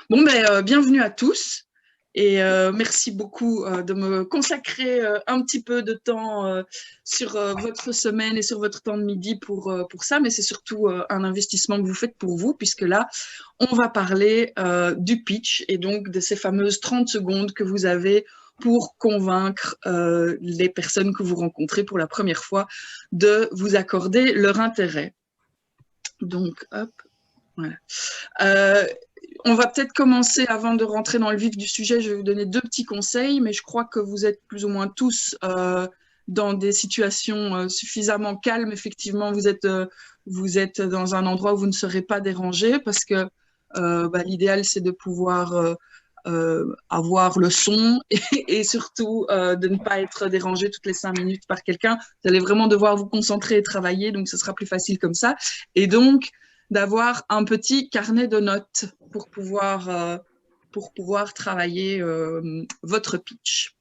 Bon, bienvenue à tous et merci beaucoup de me consacrer un petit peu de temps sur votre semaine et sur votre temps de midi pour ça, mais c'est surtout un investissement que vous faites pour vous, puisque là, on va parler du pitch et donc de ces fameuses 30 secondes que vous avez pour convaincre les personnes que vous rencontrez pour la première fois de vous accorder leur intérêt. Donc, hop, voilà. On va peut-être commencer, avant de rentrer dans le vif du sujet, je vais vous donner deux petits conseils, mais je crois que vous êtes plus ou moins tous dans des situations suffisamment calmes. Effectivement, vous êtes dans un endroit où vous ne serez pas dérangés, parce que l'idéal, c'est de pouvoir avoir le son et surtout de ne pas être dérangé toutes les 5 minutes par quelqu'un. Vous allez vraiment devoir vous concentrer et travailler, donc ce sera plus facile comme ça. Et donc, d'avoir un petit carnet de notes pour pouvoir travailler votre pitch.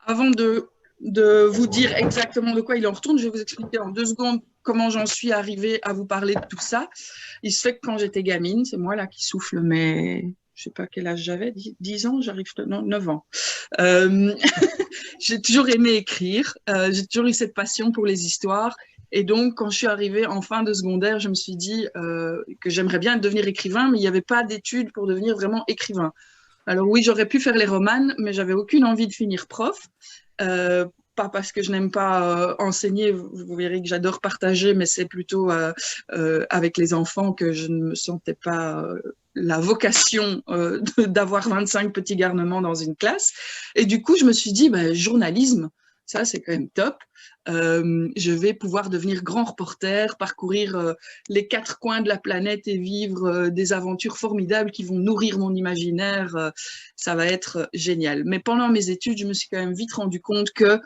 Avant de vous dire exactement de quoi il en retourne, je vais vous expliquer en 2 secondes comment j'en suis arrivée à vous parler de tout ça. Il se fait que quand j'étais gamine, c'est moi là qui souffle, mais je sais pas quel âge j'avais, 10 ans, non, 9 ans. J'ai toujours aimé écrire, j'ai toujours eu cette passion pour les histoires. Et donc, quand je suis arrivée en fin de secondaire, je me suis dit que j'aimerais bien devenir écrivain, mais il n'y avait pas d'études pour devenir vraiment écrivain. Alors oui, j'aurais pu faire les romanes, mais j'avais aucune envie de finir prof. Pas parce que je n'aime pas enseigner, vous verrez que j'adore partager, mais c'est plutôt avec les enfants que je ne me sentais pas la vocation d'avoir 25 petits garnements dans une classe. Et du coup, je me suis dit, journalisme, ça c'est quand même top. Je vais pouvoir devenir grand reporter, parcourir les 4 coins de la planète et vivre des aventures formidables qui vont nourrir mon imaginaire. Ça va être génial. Mais pendant mes études, je me suis quand même vite rendu compte que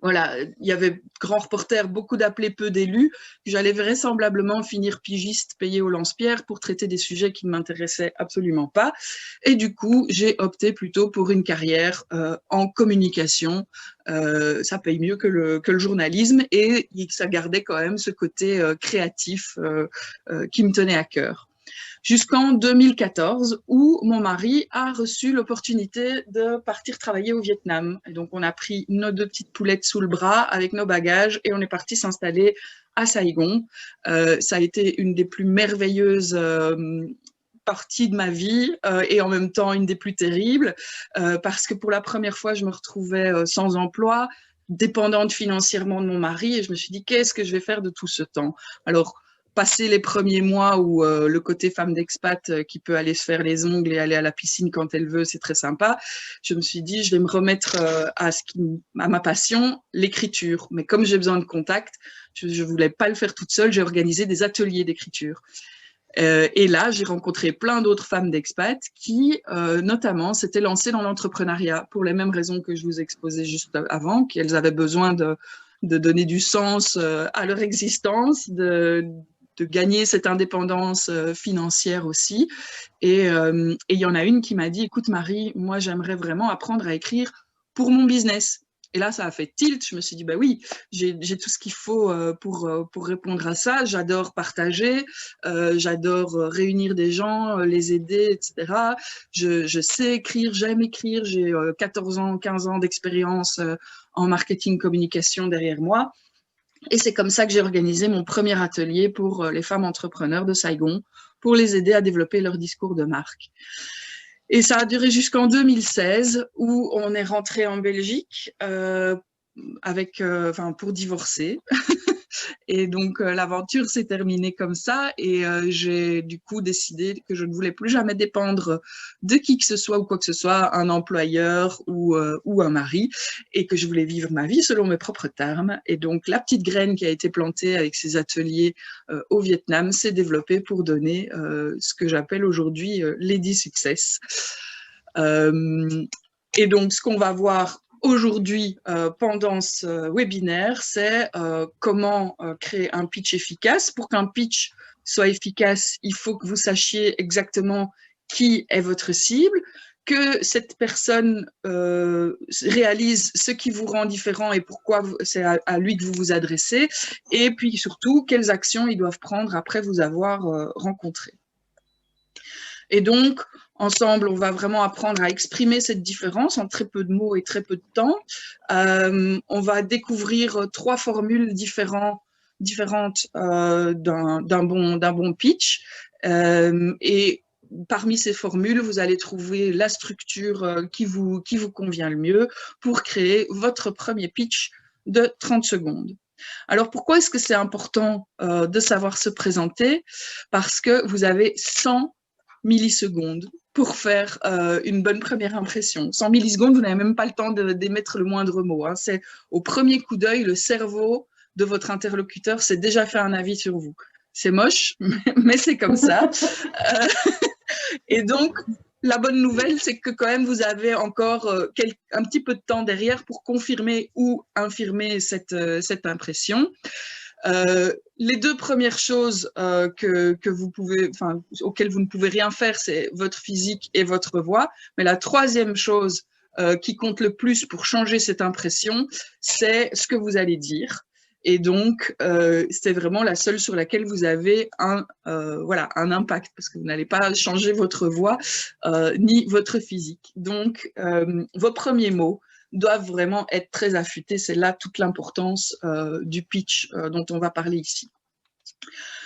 voilà, il y avait grand reporter, beaucoup d'appelés, peu d'élus. J'allais vraisemblablement finir pigiste payé au lance-pierre pour traiter des sujets qui ne m'intéressaient absolument pas. Et du coup, j'ai opté plutôt pour une carrière en communication. Ça paye mieux que le journalisme et ça gardait quand même ce côté créatif qui me tenait à cœur. Jusqu'en 2014, où mon mari a reçu l'opportunité de partir travailler au Vietnam. Et donc, on a pris nos 2 petites poulettes sous le bras avec nos bagages et on est parti s'installer à Saigon. Ça a été une des plus merveilleuses parties de ma vie et en même temps une des plus terribles parce que pour la première fois, je me retrouvais sans emploi, dépendante financièrement de mon mari et je me suis dit, qu'est-ce que je vais faire de tout ce temps? Alors, passer les premiers mois où le côté femme d'expat qui peut aller se faire les ongles et aller à la piscine quand elle veut, c'est très sympa. Je me suis dit, je vais me remettre à ma passion, l'écriture. Mais comme j'ai besoin de contact, je voulais pas le faire toute seule. J'ai organisé des ateliers d'écriture. Et là, j'ai rencontré plein d'autres femmes d'expat qui, notamment, s'étaient lancées dans l'entrepreneuriat pour les mêmes raisons que je vous exposais juste avant, qu'elles avaient besoin de donner du sens à leur existence, de gagner cette indépendance financière aussi. Et il y en a une qui m'a dit, écoute Marie, moi j'aimerais vraiment apprendre à écrire pour mon business. Et là, ça a fait tilt. Je me suis dit, oui, j'ai tout ce qu'il faut pour répondre à ça. J'adore partager, j'adore réunir des gens, les aider, etc. Je sais écrire, j'aime écrire. J'ai 14 ans, 15 ans d'expérience en marketing communication derrière moi. Et c'est comme ça que j'ai organisé mon premier atelier pour les femmes entrepreneurs de Saigon, pour les aider à développer leur discours de marque. Et ça a duré jusqu'en 2016, où on est rentré en Belgique pour divorcer. Et donc, l'aventure s'est terminée comme ça. Et j'ai du coup décidé que je ne voulais plus jamais dépendre de qui que ce soit ou quoi que ce soit, un employeur ou un mari, et que je voulais vivre ma vie selon mes propres termes. Et donc, la petite graine qui a été plantée avec ces ateliers au Vietnam s'est développée pour donner ce que j'appelle aujourd'hui Lady Success. Et donc, ce qu'on va voir aujourd'hui, pendant ce webinaire, c'est comment créer un pitch efficace. Pour qu'un pitch soit efficace, il faut que vous sachiez exactement qui est votre cible, que cette personne réalise ce qui vous rend différent et pourquoi c'est à lui que vous vous adressez, et puis surtout, quelles actions ils doivent prendre après vous avoir rencontré. Et donc, ensemble, on va vraiment apprendre à exprimer cette différence en très peu de mots et très peu de temps. On va découvrir 3 formules différentes d'un bon pitch. Et parmi ces formules, vous allez trouver la structure qui vous convient le mieux pour créer votre premier pitch de 30 secondes. Alors, pourquoi est-ce que c'est important de savoir se présenter? Parce que vous avez 100 millisecondes pour faire une bonne première impression. 100 millisecondes, vous n'avez même pas le temps d'émettre le moindre mot. Hein. C'est au premier coup d'œil, le cerveau de votre interlocuteur s'est déjà fait un avis sur vous. C'est moche, mais c'est comme ça. Et donc, la bonne nouvelle, c'est que quand même, vous avez encore un petit peu de temps derrière pour confirmer ou infirmer cette impression. Les 2 premières choses que vous pouvez, auxquelles vous ne pouvez rien faire, c'est votre physique et votre voix. Mais la 3e chose qui compte le plus pour changer cette impression, c'est ce que vous allez dire. Et donc, c'est vraiment la seule sur laquelle vous avez un impact, parce que vous n'allez pas changer votre voix ni votre physique. Donc, vos premiers mots doivent vraiment être très affûtés. C'est là toute l'importance du pitch dont on va parler ici.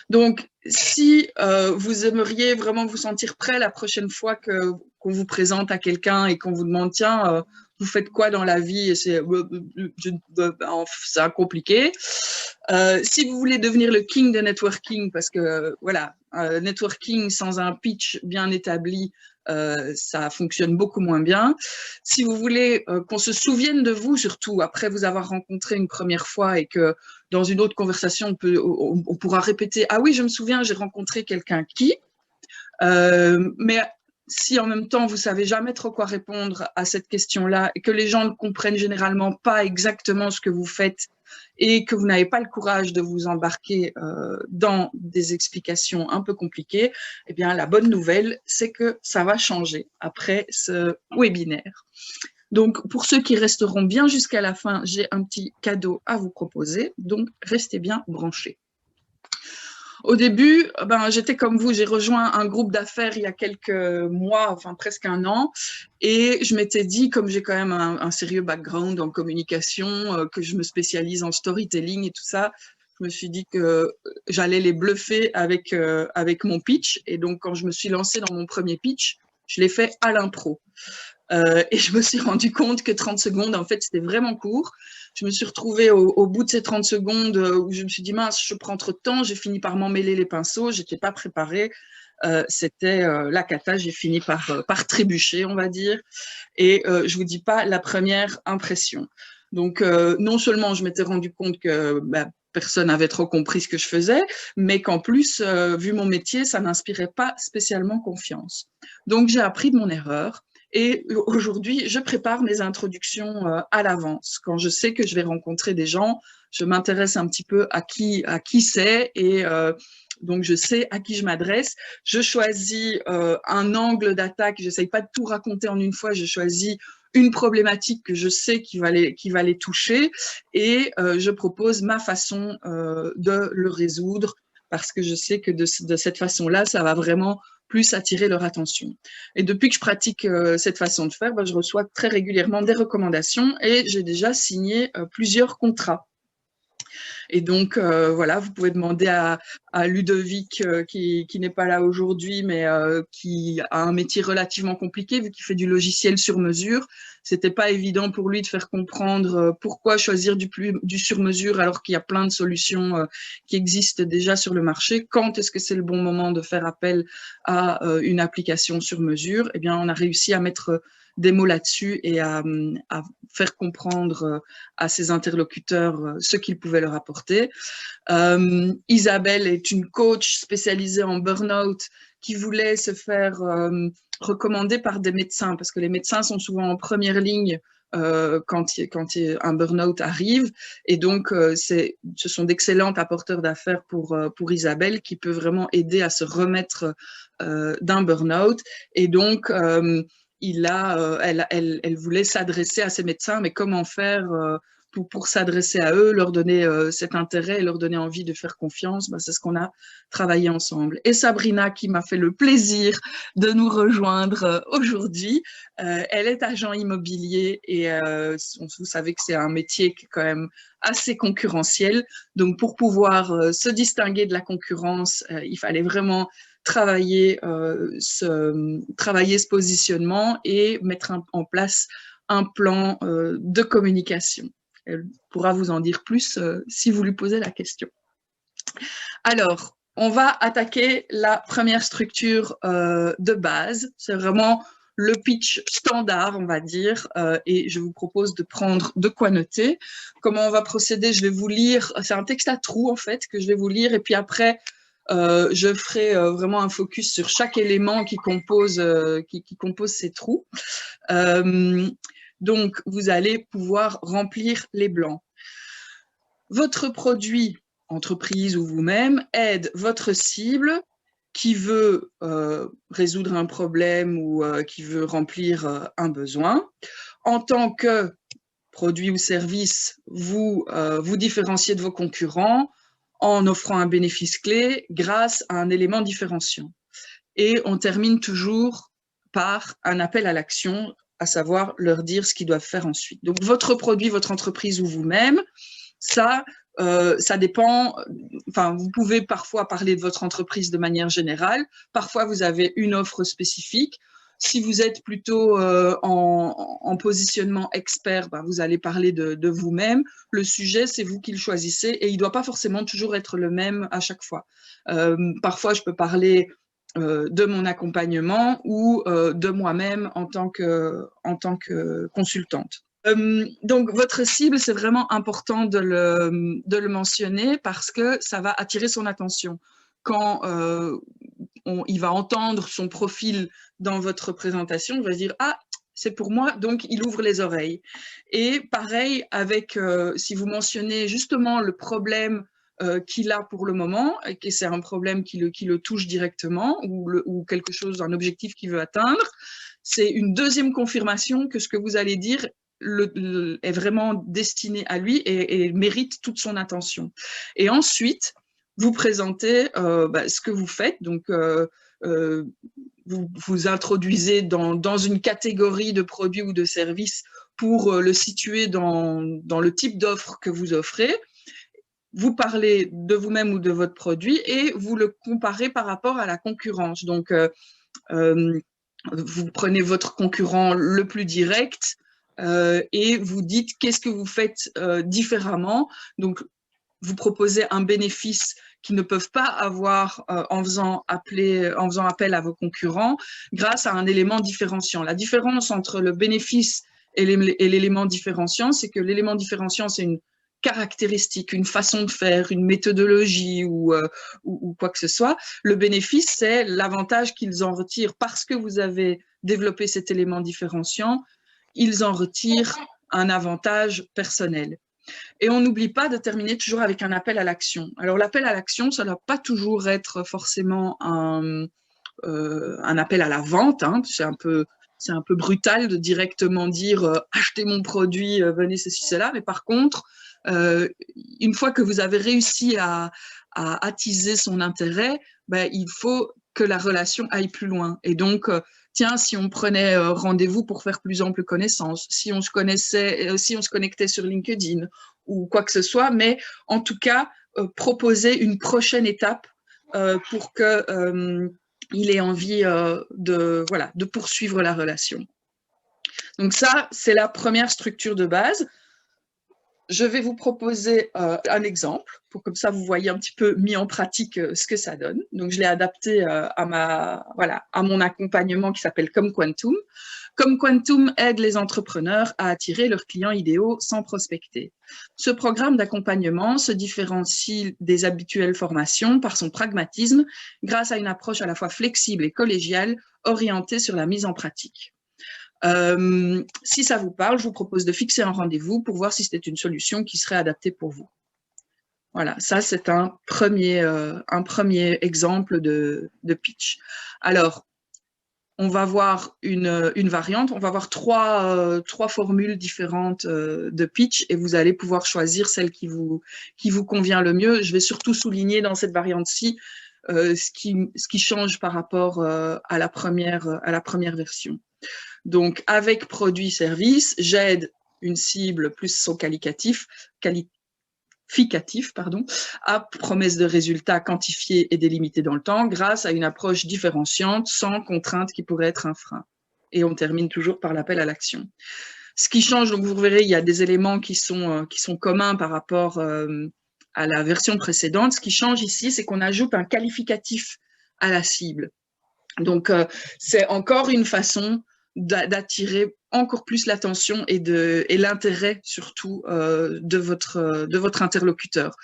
Donc, si vous aimeriez vraiment vous sentir prêt la prochaine fois qu'on vous présente à quelqu'un et qu'on vous demande « Tiens, vous faites quoi dans la vie ?» et c'est compliqué. Si vous voulez devenir le king de networking, parce que voilà, networking sans un pitch bien établi, ça fonctionne beaucoup moins bien. Si vous voulez qu'on se souvienne de vous, surtout après vous avoir rencontré une première fois et que dans une autre conversation, on pourra répéter « Ah oui, je me souviens, j'ai rencontré quelqu'un qui… » Mais si en même temps, vous savez jamais trop quoi répondre à cette question-là et que les gens ne comprennent généralement pas exactement ce que vous faites et que vous n'avez pas le courage de vous embarquer dans des explications un peu compliquées, eh bien, la bonne nouvelle, c'est que ça va changer après ce webinaire. Donc, pour ceux qui resteront bien jusqu'à la fin, j'ai un petit cadeau à vous proposer, donc restez bien branchés. Au début, j'étais comme vous, j'ai rejoint un groupe d'affaires il y a quelques mois, enfin presque un an, et je m'étais dit, comme j'ai quand même un sérieux background en communication, que je me spécialise en storytelling et tout ça, je me suis dit que j'allais les bluffer avec mon pitch. Et donc, quand je me suis lancée dans mon premier pitch, je l'ai fait à l'impro. Et je me suis rendu compte que 30 secondes, en fait, c'était vraiment court. Je me suis retrouvée au bout de ces 30 secondes où je me suis dit, mince, je prends trop de temps. J'ai fini par m'emmêler les pinceaux. Je n'étais pas préparée. C'était la cata. J'ai fini par trébucher, on va dire. Et je vous dis pas la première impression. Donc, non seulement je m'étais rendu compte que personne n'avait trop compris ce que je faisais, mais qu'en plus, vu mon métier, ça n'inspirait pas spécialement confiance. Donc, j'ai appris de mon erreur. Et aujourd'hui, je prépare mes introductions à l'avance. Quand je sais que je vais rencontrer des gens, je m'intéresse un petit peu à qui c'est et donc je sais à qui je m'adresse. Je choisis un angle d'attaque. J'essaye pas de tout raconter en une fois. Je choisis une problématique que je sais qui va les toucher et je propose ma façon de le résoudre parce que je sais que de cette façon-là, ça va vraiment plus attirer leur attention. Et depuis que je pratique cette façon de faire, je reçois très régulièrement des recommandations et j'ai déjà signé plusieurs contrats. Et donc, voilà, vous pouvez demander à Ludovic, qui n'est pas là aujourd'hui, mais qui a un métier relativement compliqué, vu qu'il fait du logiciel sur mesure. C'était pas évident pour lui de faire comprendre pourquoi choisir du sur mesure alors qu'il y a plein de solutions qui existent déjà sur le marché. Quand est-ce que c'est le bon moment de faire appel à une application sur mesure? Eh bien, on a réussi à mettre des mots là-dessus et à faire comprendre à ses interlocuteurs ce qu'ils pouvaient leur apporter. Isabelle est une coach spécialisée en burn-out qui voulait se faire recommander par des médecins parce que les médecins sont souvent en première ligne quand un burn-out arrive. Et donc, ce sont d'excellentes apporteurs d'affaires pour Isabelle qui peut vraiment aider à se remettre d'un burn-out. Et donc, elle voulait s'adresser à ces médecins, mais comment faire pour s'adresser à eux, leur donner cet intérêt, leur donner envie de faire confiance. C'est ce qu'on a travaillé ensemble. Et Sabrina, qui m'a fait le plaisir de nous rejoindre aujourd'hui, elle est agent immobilier et vous savez que c'est un métier qui est quand même assez concurrentiel. Donc, pour pouvoir se distinguer de la concurrence, il fallait vraiment travailler ce positionnement et mettre en place un plan de communication. Elle pourra vous en dire plus si vous lui posez la question. Alors, on va attaquer la première structure de base. C'est vraiment le pitch standard, on va dire, et je vous propose de prendre de quoi noter. Comment on va procéder? Je vais vous lire, c'est un texte à trous en fait, que je vais vous lire, et puis après, je ferai vraiment un focus sur chaque élément qui compose ces trous. Donc, vous allez pouvoir remplir les blancs. Votre produit, entreprise ou vous-même, aide votre cible qui veut résoudre un problème ou qui veut remplir un besoin. En tant que produit ou service, vous vous différenciez de vos concurrents en offrant un bénéfice clé grâce à un élément différenciant. Et on termine toujours par un appel à l'action, à savoir leur dire ce qu'ils doivent faire ensuite. Donc, votre produit, votre entreprise ou vous-même, ça dépend. Enfin, vous pouvez parfois parler de votre entreprise de manière générale. Parfois, vous avez une offre spécifique. Si vous êtes plutôt en positionnement expert, vous allez parler de vous-même. Le sujet, c'est vous qui le choisissez et il ne doit pas forcément toujours être le même à chaque fois. Parfois, je peux parler de mon accompagnement ou de moi-même en tant que consultante. Donc, votre cible, c'est vraiment important de le mentionner parce que ça va attirer son attention. Quand il va entendre son profil dans votre présentation, il va se dire « Ah, c'est pour moi », donc il ouvre les oreilles. Et pareil, si vous mentionnez justement le problème qu'il a pour le moment, et que c'est un problème qui le touche directement ou quelque chose, un objectif qu'il veut atteindre, c'est une deuxième confirmation que ce que vous allez dire est vraiment destiné à lui et mérite toute son attention. Et ensuite, vous présentez ce que vous faites. Donc, vous introduisez dans une catégorie de produits ou de services pour le situer dans le type d'offre que vous offrez. Vous parlez de vous-même ou de votre produit et vous le comparez par rapport à la concurrence. Donc, vous prenez votre concurrent le plus direct et vous dites qu'est-ce que vous faites différemment. Donc, vous proposez un bénéfice qu'ils ne peuvent pas avoir en faisant appel à vos concurrents grâce à un élément différenciant. La différence entre le bénéfice et l'élément différenciant, c'est que l'élément différenciant, c'est une caractéristique, une façon de faire, une méthodologie ou quoi que ce soit. Le bénéfice, c'est l'avantage qu'ils en retirent parce que vous avez développé cet élément différenciant. Ils en retirent un avantage personnel. Et on n'oublie pas de terminer toujours avec un appel à l'action. Alors, l'appel à l'action, ça ne doit pas toujours être forcément un appel à la vente. Hein. C'est un peu brutal de directement dire « achetez mon produit, venez ceci, cela ». Mais par contre, une fois que vous avez réussi à attiser son intérêt, il faut que la relation aille plus loin. Et donc, tiens, si on prenait rendez-vous pour faire plus ample connaissance, si on se connectait sur LinkedIn ou quoi que ce soit, mais en tout cas, proposer une prochaine étape pour qu'il ait envie de poursuivre la relation. Donc ça, c'est la première structure de base. Je vais vous proposer un exemple, pour comme ça vous voyez un petit peu mis en pratique ce que ça donne. Donc je l'ai adapté à mon accompagnement qui s'appelle Comme Quantum. Comme Quantum aide les entrepreneurs à attirer leurs clients idéaux sans prospecter. Ce programme d'accompagnement se différencie des habituelles formations par son pragmatisme grâce à une approche à la fois flexible et collégiale orientée sur la mise en pratique. Si ça vous parle, je vous propose de fixer un rendez-vous pour voir si c'était une solution qui serait adaptée pour vous. Voilà, ça c'est un premier exemple de pitch. Alors, on va voir une variante, on va voir trois formules différentes de pitch et vous allez pouvoir choisir celle qui vous convient le mieux. Je vais surtout souligner dans cette variante-ci ce qui change par rapport à la première version. Donc, avec produit-service, j'aide une cible plus son qualificatif, à promesse de résultats quantifiés et délimités dans le temps grâce à une approche différenciante sans contrainte qui pourrait être un frein. Et on termine toujours par l'appel à l'action. Ce qui change, donc vous verrez, il y a des éléments qui sont communs par rapport à la version précédente. Ce qui change ici, c'est qu'on ajoute un qualificatif à la cible. Donc, c'est encore une façon d'attirer encore plus l'attention et l'intérêt surtout de votre interlocuteur.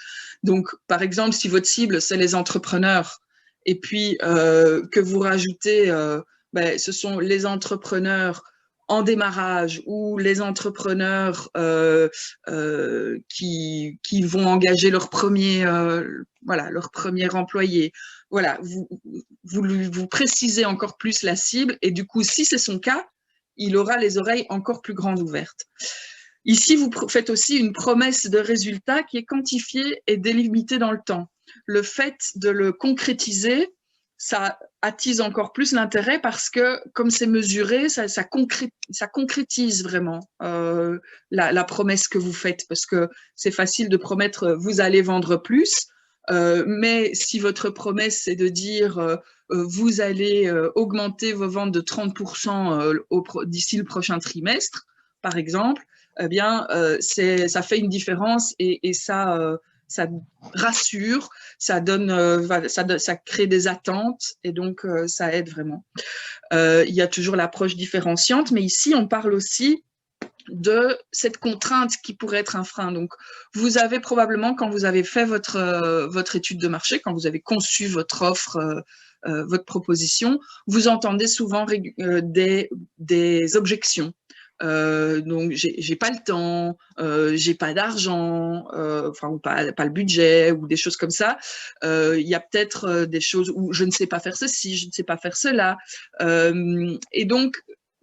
Donc, par exemple, si votre cible, c'est les entrepreneurs et puis que vous rajoutez, ce sont les entrepreneurs en démarrage ou les entrepreneurs qui vont engager leur premier employé. Voilà, vous précisez encore plus la cible et du coup, si c'est son cas, il aura les oreilles encore plus grandes ouvertes. Ici, vous faites aussi une promesse de résultat qui est quantifiée et délimitée dans le temps. Le fait de le concrétiser, ça attise encore plus l'intérêt parce que, comme c'est mesuré, ça concrétise vraiment la promesse que vous faites. Parce que c'est facile de promettre « vous allez vendre plus », mais si votre promesse, c'est de dire vous allez augmenter vos ventes de 30% d'ici le prochain trimestre, par exemple, eh bien, ça fait une différence et ça rassure, ça crée des attentes et donc ça aide vraiment. Il y a toujours l'approche différenciante, mais ici, on parle aussi de cette contrainte qui pourrait être un frein. Donc, vous avez probablement, quand vous avez fait votre étude de marché, quand vous avez conçu votre offre, votre proposition, vous entendez souvent des objections. Donc, j'ai pas le temps, j'ai pas d'argent, enfin, pas le budget, ou des choses comme ça. Il y a peut-être des choses où je ne sais pas faire ceci, je ne sais pas faire cela. Et donc,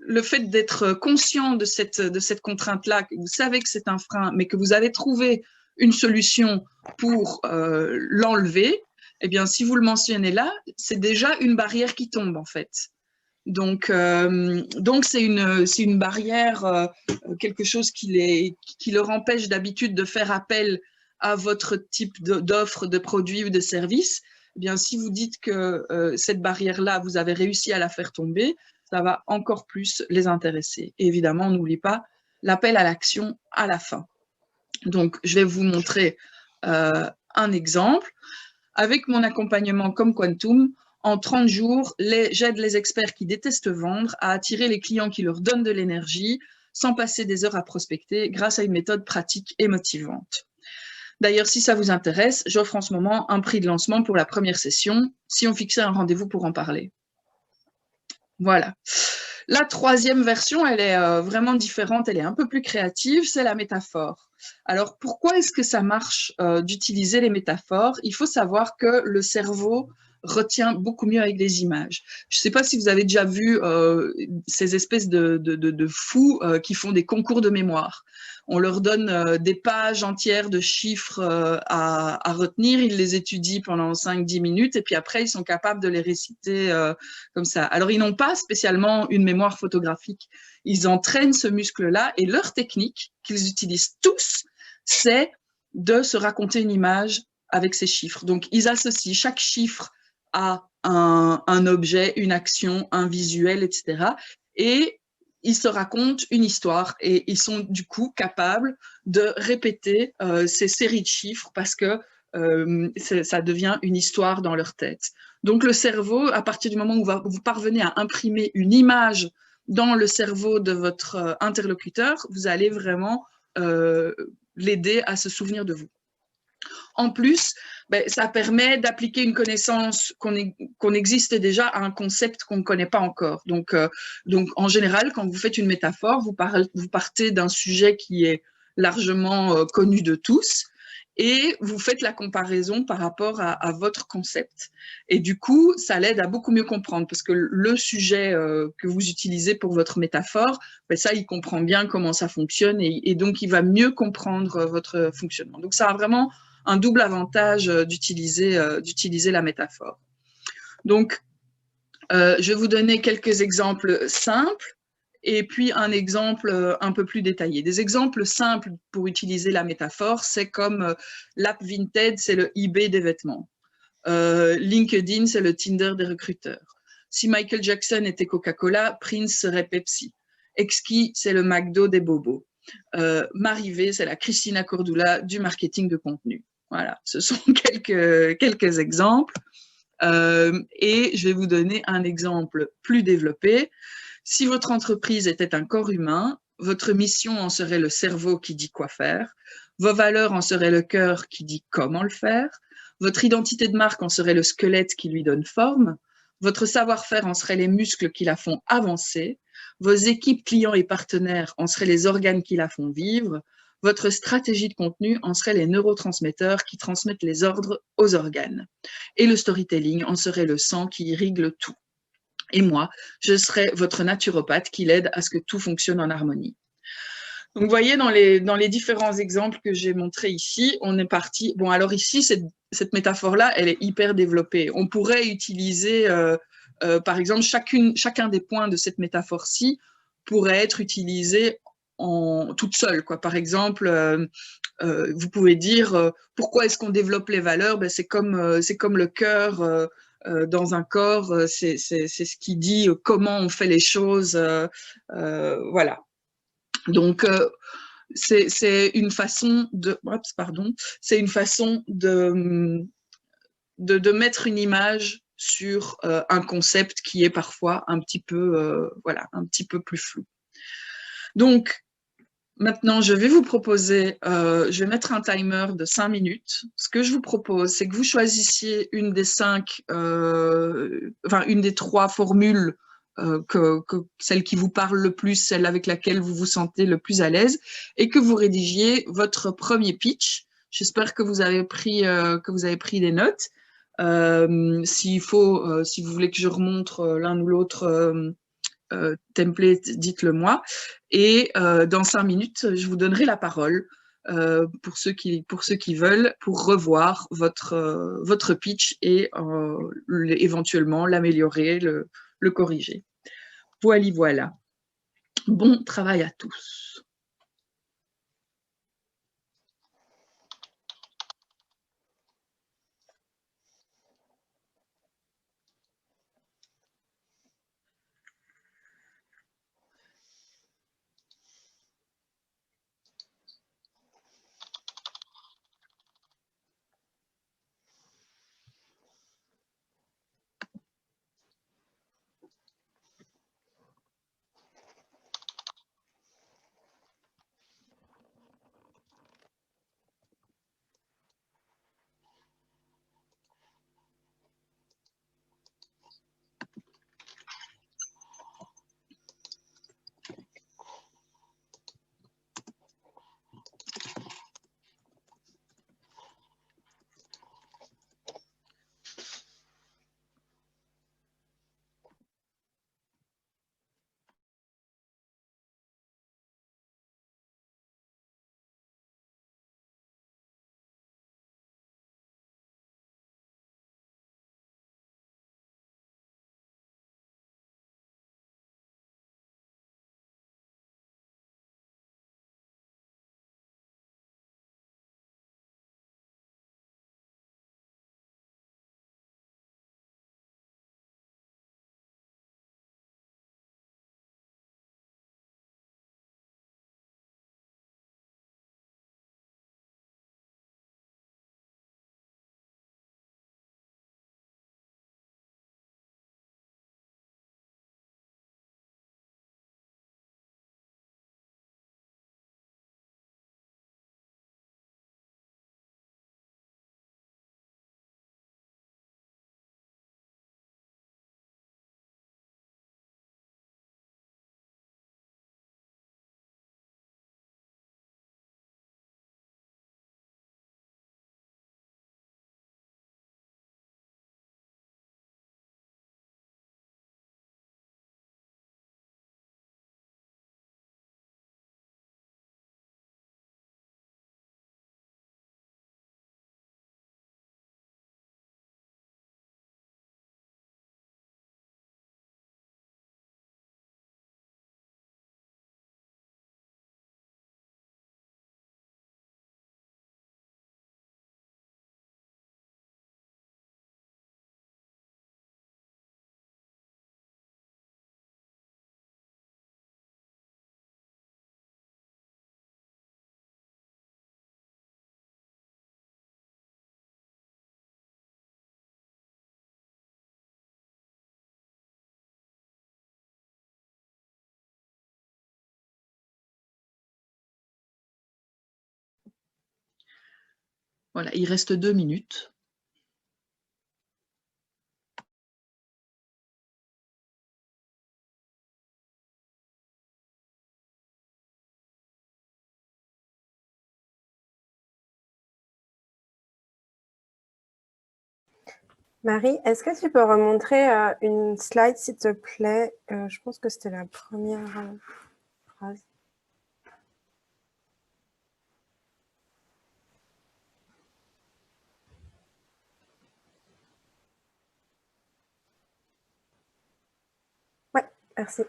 le fait d'être conscient de cette contrainte-là, que vous savez que c'est un frein, mais que vous avez trouvé une solution pour l'enlever, eh bien, si vous le mentionnez là, c'est déjà une barrière qui tombe, en fait. Donc c'est une barrière, quelque chose qui leur empêche d'habitude de faire appel à votre type d'offre, de produit ou de service. Eh bien, si vous dites que cette barrière-là, vous avez réussi à la faire tomber, ça va encore plus les intéresser. Et évidemment, on n'oublie pas l'appel à l'action à la fin. Donc, je vais vous montrer un exemple. Avec mon accompagnement comme Quantum, en 30 jours, j'aide les experts qui détestent vendre à attirer les clients qui leur donnent de l'énergie sans passer des heures à prospecter grâce à une méthode pratique et motivante. D'ailleurs, si ça vous intéresse, j'offre en ce moment un prix de lancement pour la première session, si on fixait un rendez-vous pour en parler. Voilà. La troisième version, elle est vraiment différente, elle est un peu plus créative, c'est la métaphore. Alors, pourquoi est-ce que ça marche d'utiliser les métaphores? Il faut savoir que le cerveau retient beaucoup mieux avec des images. Je ne sais pas si vous avez déjà vu ces espèces de fous qui font des concours de mémoire. On leur donne des pages entières de chiffres à retenir, ils les étudient pendant 5-10 minutes et puis après, ils sont capables de les réciter comme ça. Alors, ils n'ont pas spécialement une mémoire photographique. Ils entraînent ce muscle-là et leur technique qu'ils utilisent tous, c'est de se raconter une image avec ces chiffres. Donc, ils associent chaque chiffre à un objet, une action, un visuel, etc. Et ils se racontent une histoire et ils sont du coup capables de répéter ces séries de chiffres parce que ça devient une histoire dans leur tête. Donc le cerveau, à partir du moment où vous parvenez à imprimer une image dans le cerveau de votre interlocuteur, vous allez vraiment l'aider à se souvenir de vous. En plus, ça permet d'appliquer une connaissance qu'on existe déjà à un concept qu'on ne connaît pas encore. Donc, en général, quand vous faites une métaphore, vous partez d'un sujet qui est largement connu de tous et vous faites la comparaison par rapport à votre concept. Et du coup, ça l'aide à beaucoup mieux comprendre parce que le sujet que vous utilisez pour votre métaphore, ben ça, il comprend bien comment ça fonctionne et donc il va mieux comprendre votre fonctionnement. Donc ça a vraiment un double avantage d'utiliser la métaphore. Donc, je vais vous donner quelques exemples simples et puis un exemple un peu plus détaillé. Des exemples simples pour utiliser la métaphore, c'est comme l'app Vinted, c'est le eBay des vêtements. LinkedIn, c'est le Tinder des recruteurs. Si Michael Jackson était Coca-Cola, Prince serait Pepsi. Exki, c'est le McDo des bobos. Marivé, c'est la Christina Cordula du marketing de contenu. Voilà, ce sont quelques exemples. Et je vais vous donner un exemple plus développé. Si votre entreprise était un corps humain, votre mission en serait le cerveau qui dit quoi faire, vos valeurs en seraient le cœur qui dit comment le faire, votre identité de marque en serait le squelette qui lui donne forme, votre savoir-faire en serait les muscles qui la font avancer, vos équipes clients et partenaires en seraient les organes qui la font vivre, votre stratégie de contenu en serait les neurotransmetteurs qui transmettent les ordres aux organes. Et le storytelling en serait le sang qui irrigue le tout. Et moi, je serai votre naturopathe qui l'aide à ce que tout fonctionne en harmonie. Donc, vous voyez, dans les différents exemples que j'ai montrés ici, on est parti. Bon, alors ici, cette métaphore-là, elle est hyper développée. On pourrait utiliser, par exemple, chacun des points de cette métaphore-ci pourrait être utilisé toute seule, quoi. Par exemple, vous pouvez dire pourquoi est-ce qu'on développe les valeurs? Ben, c'est comme le cœur dans un corps, c'est ce qui dit comment on fait les choses. Voilà. Donc, c'est une façon de, c'est une façon de mettre une image sur un concept qui est parfois un petit peu, voilà, un petit peu plus flou. Donc, maintenant, je vais vous proposer, je vais mettre un timer de 5 minutes. Ce que je vous propose, c'est que vous choisissiez une des 3 formules, celle qui vous parle le plus, celle avec laquelle vous vous sentez le plus à l'aise, et que vous rédigiez votre premier pitch. J'espère que vous avez pris des notes. Si vous voulez que je remontre l'un ou l'autre template, dites-le moi. Et dans 5 minutes, je vous donnerai la parole pour ceux qui veulent, pour revoir votre pitch et éventuellement l'améliorer, le corriger. Voilà. Bon travail à tous. Voilà, il reste 2 minutes. Marie, est-ce que tu peux remontrer une slide, s'il te plaît? Je pense que c'était la première phrase. Ouais, merci.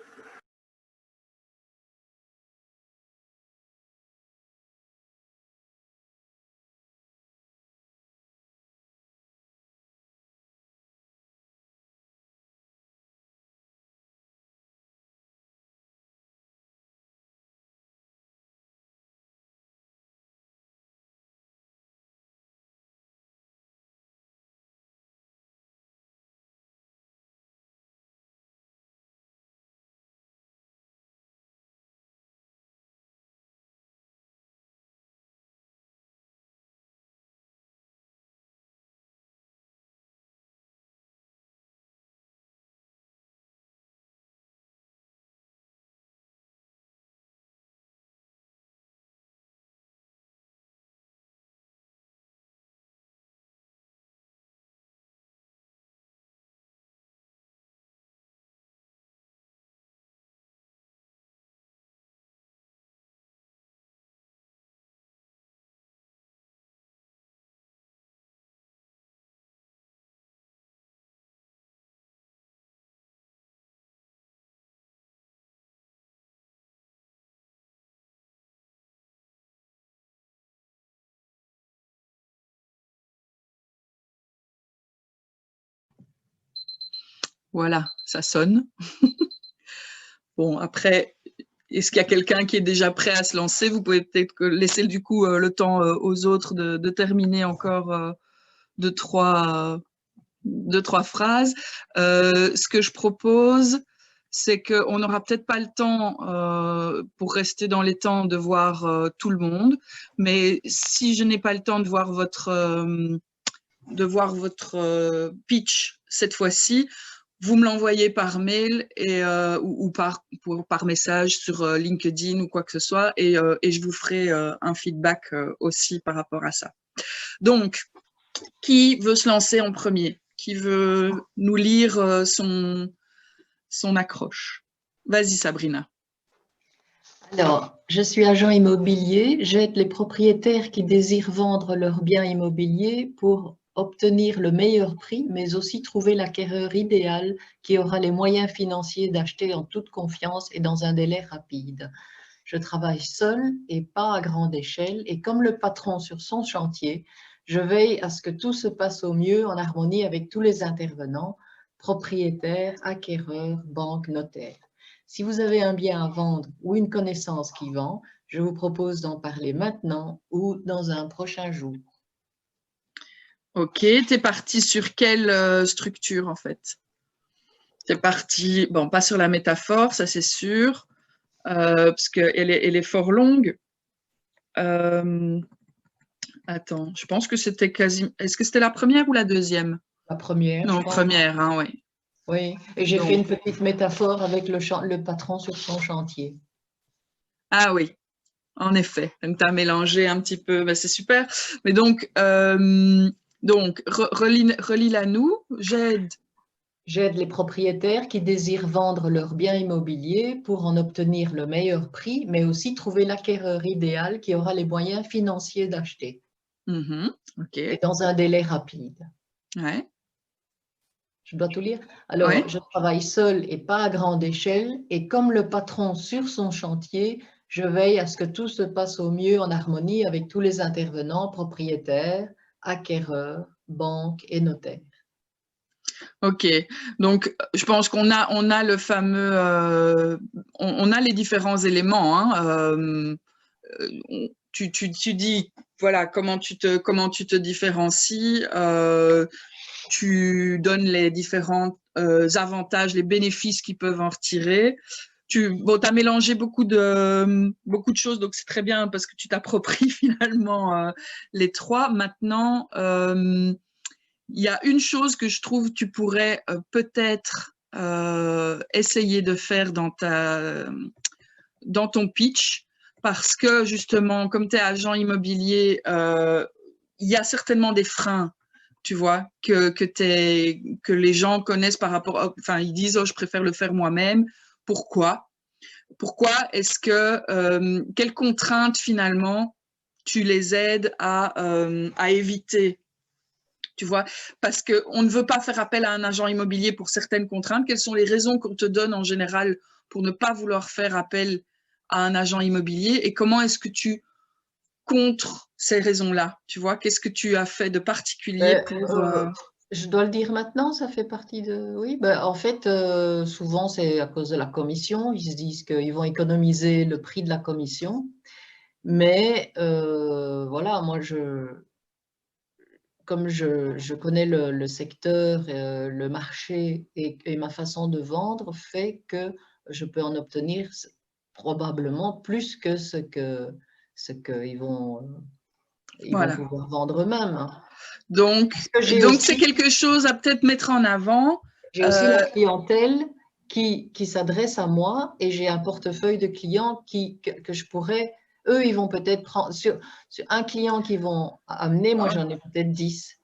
Voilà, ça sonne. Bon, après, est-ce qu'il y a quelqu'un qui est déjà prêt à se lancer? Vous pouvez peut-être laisser du coup le temps aux autres de terminer encore deux, trois phrases. Ce que je propose, c'est qu'on n'aura peut-être pas le temps, pour rester dans les temps, de voir tout le monde. Mais si je n'ai pas le temps de voir votre pitch cette fois-ci, vous me l'envoyez par mail ou par message sur LinkedIn ou quoi que ce soit, et je vous ferai un feedback aussi par rapport à ça. Donc, qui veut se lancer en premier? Qui veut nous lire son accroche? Vas-y, Sabrina. Alors, je suis agent immobilier. J'aide les propriétaires qui désirent vendre leurs biens immobiliers pour obtenir le meilleur prix, mais aussi trouver l'acquéreur idéal qui aura les moyens financiers d'acheter en toute confiance et dans un délai rapide. Je travaille seule et pas à grande échelle, et comme le patron sur son chantier, je veille à ce que tout se passe au mieux en harmonie avec tous les intervenants, propriétaires, acquéreurs, banques, notaires. Si vous avez un bien à vendre ou une connaissance qui vend, je vous propose d'en parler maintenant ou dans un prochain jour. Ok, t'es parti sur quelle structure en fait? T'es parti, bon, pas sur la métaphore, ça c'est sûr, parce qu'elle est fort longue. Attends, je pense que c'était quasi... Est-ce que c'était la première ou la deuxième? La première, Non, je pense. première, hein, oui. Oui, et j'ai fait une petite métaphore avec le patron sur son chantier. Ah oui, en effet. Donc, tu as mélangé un petit peu, ben, c'est super. Mais donc relis-la nous. J'aide les propriétaires qui désirent vendre leurs biens immobiliers pour en obtenir le meilleur prix, mais aussi trouver l'acquéreur idéal qui aura les moyens financiers d'acheter. Ok. Et dans un délai rapide. Ouais. Je dois tout lire. Alors, Ouais. je travaille seule et pas à grande échelle, et comme le patron sur son chantier, je veille à ce que tout se passe au mieux en harmonie avec tous les intervenants, propriétaires, acquéreurs, banques et notaires. Ok, donc je pense qu'on a le fameux, on a les différents éléments. Hein, tu dis voilà comment tu te différencies, tu donnes les différents avantages, les bénéfices qu'ils peuvent en retirer. bon, as mélangé beaucoup de choses, donc c'est très bien parce que tu t'appropries finalement les trois. Maintenant, il y a une chose que je trouve que tu pourrais peut-être essayer de faire dans ton pitch, parce que justement, comme tu es agent immobilier, il y a certainement des freins, tu vois, que les gens connaissent par rapport, enfin, ils disent, oh, je préfère le faire moi-même. Pourquoi est-ce que, quelles contraintes finalement tu les aides à éviter, tu vois, parce qu'on ne veut pas faire appel à un agent immobilier pour certaines contraintes. Quelles sont les raisons qu'on te donne en général pour ne pas vouloir faire appel à un agent immobilier, et comment est-ce que tu contres ces raisons-là, tu vois? Qu'est-ce que tu as fait de particulier pour… Je dois le dire maintenant, ça fait partie de… Oui, en fait, souvent, c'est à cause de la commission. Ils se disent qu'ils vont économiser le prix de la commission. Mais voilà, moi, comme je connais le secteur, le marché et ma façon de vendre fait que je peux en obtenir probablement plus que ce qu'ils vont pouvoir vendre eux-mêmes. Hein. Donc c'est quelque chose à peut-être mettre en avant. J'ai aussi la clientèle qui s'adresse à moi, et j'ai un portefeuille de clients que je pourrais… Eux, ils vont peut-être prendre… Sur un client qu'ils vont amener, moi, j'en ai peut-être 10.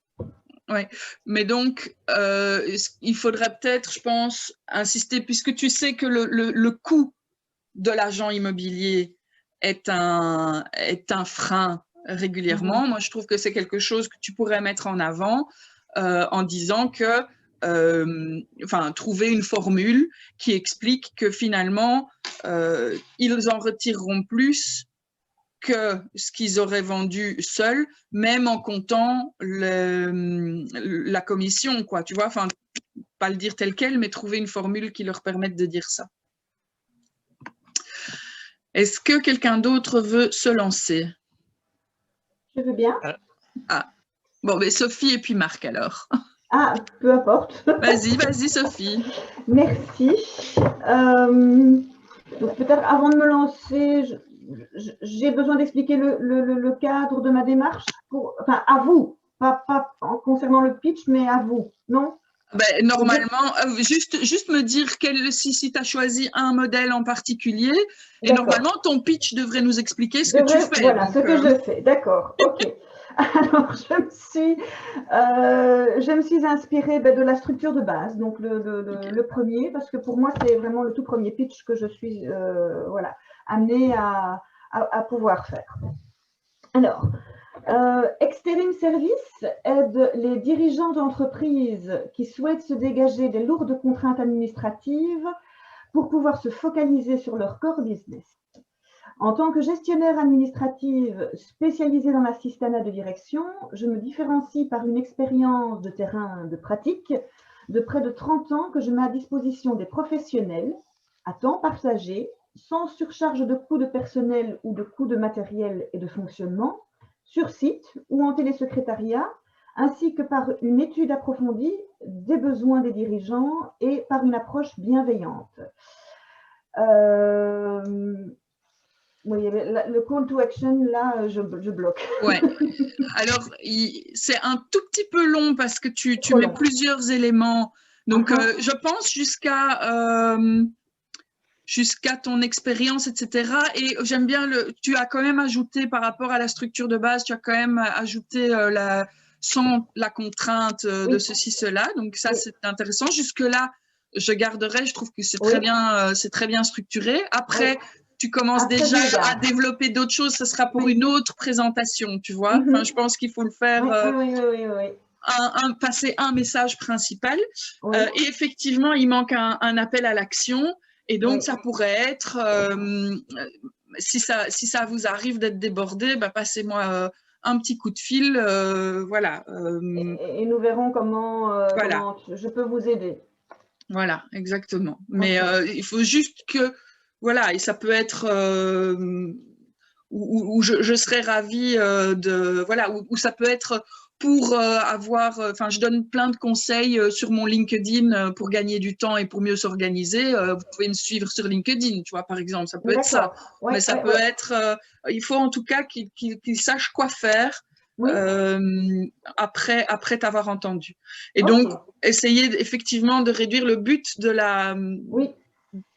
Oui, mais donc, il faudrait peut-être, je pense, insister, puisque tu sais que le coût de l'agent immobilier est un frein régulièrement. Moi, je trouve que c'est quelque chose que tu pourrais mettre en avant en disant que, trouver une formule qui explique que finalement, ils en retireront plus que ce qu'ils auraient vendu seuls, même en comptant la commission, quoi. Tu vois, enfin, pas le dire tel quel, mais trouver une formule qui leur permette de dire ça. Est-ce que quelqu'un d'autre veut se lancer? Je veux bien. Ah, bon, mais Sophie et puis Marc alors. Ah, peu importe. Vas-y, Sophie. Merci. Donc peut-être avant de me lancer, j'ai besoin d'expliquer le cadre de ma démarche, enfin à vous, pas concernant le pitch, mais à vous, non? Normalement, juste me dire si tu as choisi un modèle en particulier, et normalement ton pitch devrait nous expliquer ce que tu fais. Voilà, donc, ce que je fais, d'accord, ok. Alors, je me suis inspirée de la structure de base, donc le premier, parce que pour moi, c'est vraiment le tout premier pitch que je suis amenée à pouvoir faire. Alors, Exterim Service aide les dirigeants d'entreprises qui souhaitent se dégager des lourdes contraintes administratives pour pouvoir se focaliser sur leur core business. En tant que gestionnaire administrative spécialisée dans l'assistanat de direction, je me différencie par une expérience de terrain de pratique de près de 30 ans que je mets à disposition des professionnels à temps partagé, sans surcharge de coûts de personnel ou de coûts de matériel et de fonctionnement, sur site ou en télésecrétariat, ainsi que par une étude approfondie des besoins des dirigeants et par une approche bienveillante. Oui, le call to action, là, je bloque. Ouais. Alors, c'est un tout petit peu long parce que tu mets plusieurs éléments. Donc, je pense jusqu'à ton expérience, etc. Et j'aime bien tu as quand même ajouté par rapport à la structure de base, tu as quand même ajouté sans la contrainte de ceci, cela. Donc, ça, c'est intéressant. Jusque-là, je garderai. Je trouve que c'est très bien structuré. Après, tu commences déjà à développer d'autres choses, ce sera pour une autre présentation, tu vois. Enfin, je pense qu'il faut le faire, passer un message principal. Et effectivement, il manque un appel à l'action. Et donc, ça pourrait être, si ça vous arrive d'être débordé, passez-moi un petit coup de fil. Voilà. Et nous verrons comment je peux vous aider. Voilà, exactement. Mais il faut juste que… Voilà, et ça peut être où je serais ravie où ça peut être pour je donne plein de conseils sur mon LinkedIn pour gagner du temps et pour mieux s'organiser. Vous pouvez me suivre sur LinkedIn, tu vois, par exemple, ça peut être ça. Ouais, Mais ça peut être, il faut en tout cas qu'il sache quoi faire Oui. après t'avoir entendu. Et Ok. donc, essayer effectivement de réduire le but Oui.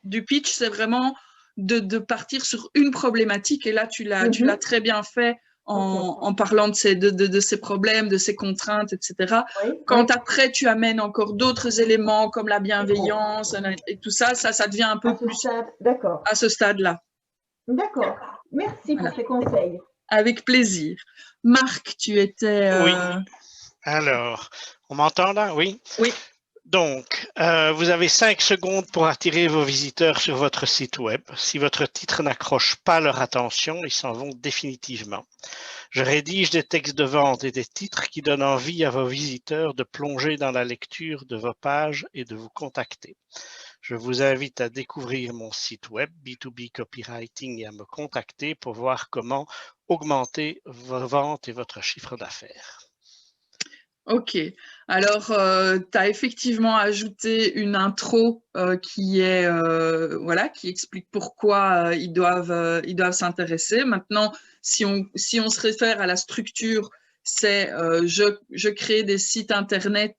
du pitch, c'est vraiment de partir sur une problématique. Et là, tu l'as très bien fait en parlant de ces problèmes, de ces contraintes, etc. Oui, Quand après, tu amènes encore d'autres éléments comme la bienveillance et tout ça, ça devient un peu plus d'accord. à ce stade-là. D'accord. Merci pour ces conseils. Avec plaisir. Marc, tu étais... Oui. Alors, on m'entend là? Oui. Oui. Donc, vous avez 5 secondes pour attirer vos visiteurs sur votre site web. Si votre titre n'accroche pas leur attention, ils s'en vont définitivement. Je rédige des textes de vente et des titres qui donnent envie à vos visiteurs de plonger dans la lecture de vos pages et de vous contacter. Je vous invite à découvrir mon site web B2B Copywriting et à me contacter pour voir comment augmenter vos ventes et votre chiffre d'affaires. Ok, alors tu as effectivement ajouté une intro qui explique pourquoi ils doivent s'intéresser. Maintenant, si on se réfère à la structure, c'est je crée des sites internet,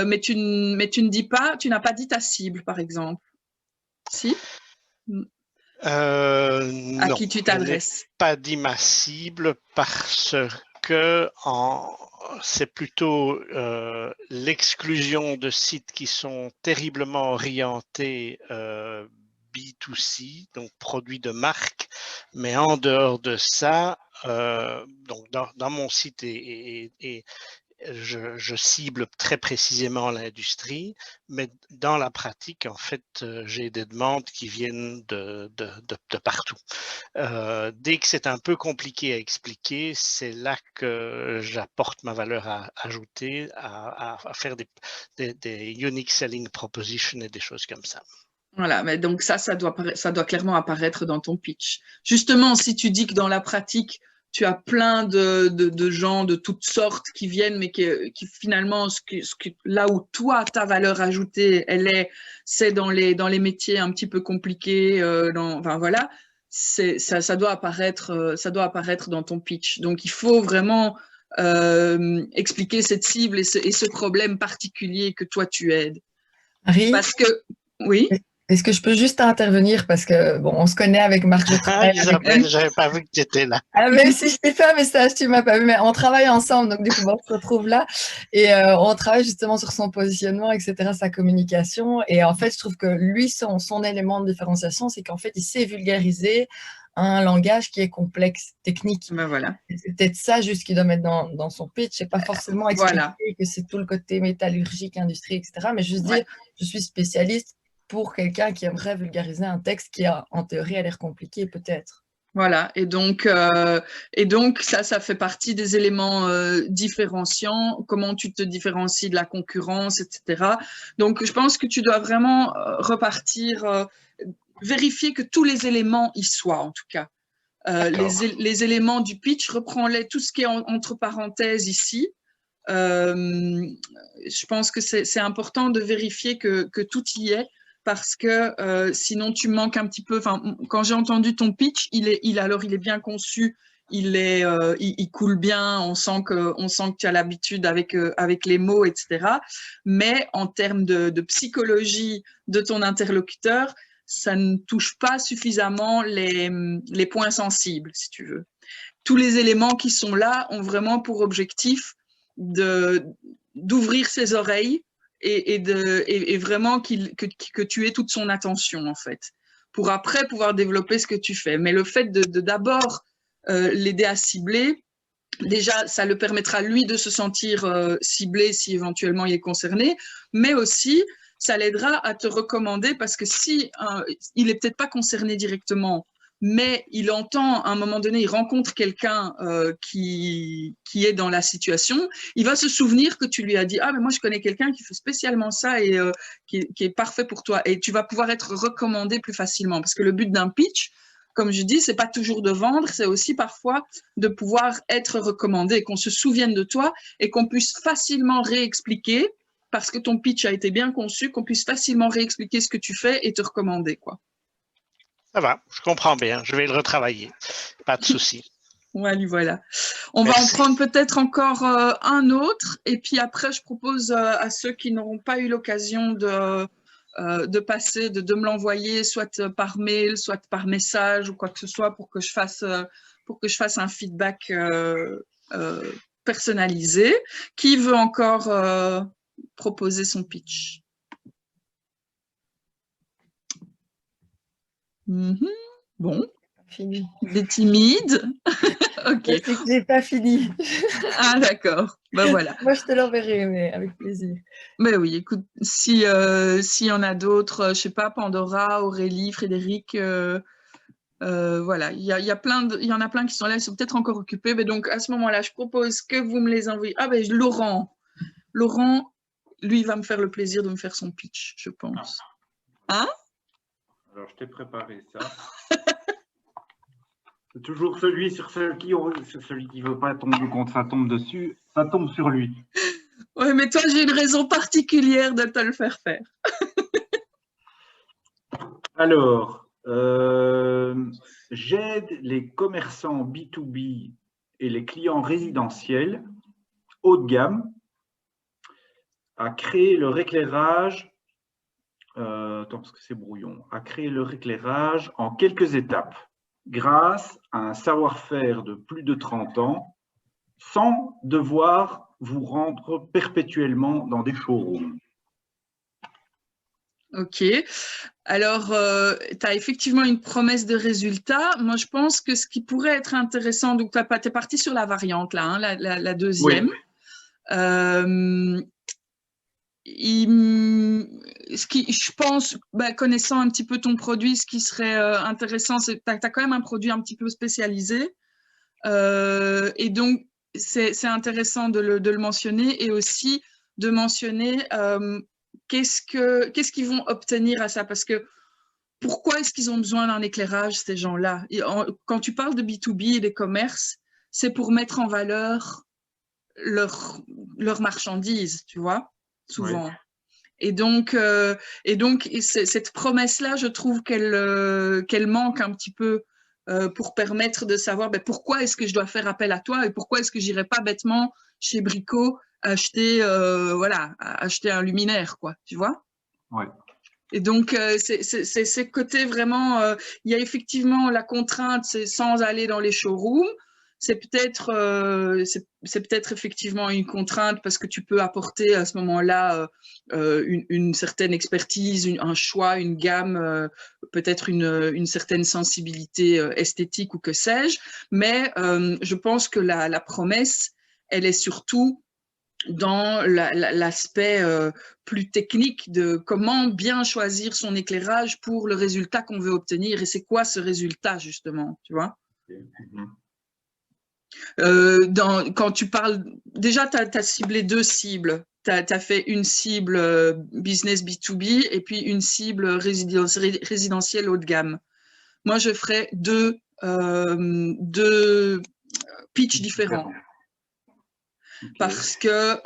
mais tu ne dis pas, tu n'as pas dit ta cible, par exemple. Si? À Non, qui tu t'adresses? Pas dit ma cible parce que c'est plutôt l'exclusion de sites qui sont terriblement orientés B2C, donc produits de marque, mais en dehors de ça, donc dans mon site je cible très précisément l'industrie, mais dans la pratique, en fait, j'ai des demandes qui viennent de partout. Dès que c'est un peu compliqué à expliquer, c'est là que j'apporte ma valeur ajoutée à faire des unique selling propositions et des choses comme ça. Voilà, mais donc ça doit clairement apparaître dans ton pitch. Justement, si tu dis que dans la pratique, tu as plein de gens de toutes sortes qui viennent, mais qui finalement, là où toi, ta valeur ajoutée, c'est dans les métiers un petit peu compliqués, enfin voilà, ça doit apparaître dans ton pitch. Donc, il faut vraiment expliquer cette cible et ce problème particulier que toi, tu aides. Marie, parce que, oui. Est-ce que je peux juste intervenir parce que bon, on se connaît avec Marc. Isabelle, j'avais pas vu que tu étais là. Même si je t'ai fait un message, tu m'as pas vu, mais on travaille ensemble, donc du coup, on se retrouve là et on travaille justement sur son positionnement, etc., sa communication. Et en fait, je trouve que lui, son élément de différenciation, c'est qu'en fait, il sait vulgariser un langage qui est complexe, technique. Ben voilà. C'est peut-être ça juste qu'il doit mettre dans son pitch. C'est pas forcément expliquer que c'est tout le côté métallurgique, industrie, etc., mais juste dire, je suis spécialiste pour quelqu'un qui aimerait vulgariser un texte qui, en théorie, a l'air compliqué, peut-être. Voilà, et donc ça fait partie des éléments différenciants, comment tu te différencies de la concurrence, etc. Donc, je pense que tu dois vraiment repartir, vérifier que tous les éléments y soient, en tout cas. Les éléments du pitch, reprends-les, tout ce qui est entre parenthèses ici. Je pense que c'est important de vérifier que tout y est, parce que sinon tu manques un petit peu. Enfin, quand j'ai entendu ton pitch, il est bien conçu, il coule bien, on sent que tu as l'habitude avec les mots, etc. Mais en termes de psychologie de ton interlocuteur, ça ne touche pas suffisamment les points sensibles, si tu veux. Tous les éléments qui sont là ont vraiment pour objectif d'ouvrir ses oreilles et vraiment que tu aies toute son attention, en fait, pour après pouvoir développer ce que tu fais. Mais le fait de d'abord l'aider à cibler, déjà, ça le permettra, lui, de se sentir ciblé si éventuellement il est concerné, mais aussi, ça l'aidera à te recommander, parce que si il n'est peut-être pas concerné directement, mais il entend, à un moment donné, il rencontre quelqu'un qui est dans la situation, il va se souvenir que tu lui as dit « Ah, mais moi, je connais quelqu'un qui fait spécialement ça et qui est parfait pour toi. » Et tu vas pouvoir être recommandé plus facilement. Parce que le but d'un pitch, comme je dis, c'est pas toujours de vendre, c'est aussi parfois de pouvoir être recommandé, qu'on se souvienne de toi et qu'on puisse facilement réexpliquer, parce que ton pitch a été bien conçu, qu'on puisse facilement réexpliquer ce que tu fais et te recommander, quoi. Ça va, je comprends bien. Je vais le retravailler. Pas de souci. Voilà. On va en prendre peut-être encore un autre. Et puis après, je propose à ceux qui n'auront pas eu l'occasion de passer, de me l'envoyer, soit par mail, soit par message ou quoi que ce soit pour que je fasse un feedback personnalisé. Qui veut encore proposer son pitch? Bon. Fini. Des timides. Ok. C'est que j'ai pas fini. Ah d'accord. Ben voilà. Moi, je te l'enverrai, mais avec plaisir. Mais oui, écoute, s'il y en a d'autres, je sais pas, Pandora, Aurélie, Frédéric, voilà, il y en a plein qui sont là, ils sont peut-être encore occupés. Mais donc à ce moment-là, je propose que vous me les envoyez. Ah ben Laurent, lui, va me faire le plaisir de me faire son pitch, je pense. Hein? Alors, je t'ai préparé ça. C'est toujours celui sur celui qui veut pas tomber quand ça tombe dessus, ça tombe sur lui. Oui, mais toi, j'ai une raison particulière de te le faire faire. Alors, j'aide les commerçants B2B et les clients résidentiels haut de gamme à créer leur éclairage. Attends, parce que c'est brouillon. À créer leur éclairage en quelques étapes, grâce à un savoir-faire de plus de 30 ans, sans devoir vous rendre perpétuellement dans des showrooms. Ok. Alors, tu as effectivement une promesse de résultat. Moi, je pense que ce qui pourrait être intéressant, donc tu es parti sur la variante, là, hein, la deuxième. Oui. Je pense, connaissant un petit peu ton produit, ce qui serait intéressant, c'est que tu as quand même un produit un petit peu spécialisé. Et donc, c'est intéressant de le mentionner et aussi de mentionner qu'est-ce qu'ils vont obtenir à ça. Parce que pourquoi est-ce qu'ils ont besoin d'un éclairage, ces gens-là? Quand tu parles de B2B et des commerces, c'est pour mettre en valeur leur marchandise, tu vois, souvent. Oui. Et donc cette promesse-là, je trouve qu'elle manque un petit peu pour permettre de savoir pourquoi est-ce que je dois faire appel à toi et pourquoi est-ce que j'irai pas bêtement chez Brico acheter un luminaire, quoi, tu vois. Ouais. Et donc c'est côté vraiment, il y a effectivement la contrainte, c'est sans aller dans les showrooms. C'est peut-être effectivement une contrainte parce que tu peux apporter à ce moment-là une certaine expertise, un choix, une gamme, peut-être une certaine sensibilité esthétique ou que sais-je. Mais je pense que la promesse, elle est surtout dans l'aspect plus technique de comment bien choisir son éclairage pour le résultat qu'on veut obtenir. Et c'est quoi ce résultat, justement, tu vois? Quand tu parles, déjà, tu as ciblé deux cibles. Tu as fait une cible business B2B et puis une cible résidentielle haut de gamme. Moi, je ferais deux pitchs différents. Okay. Parce que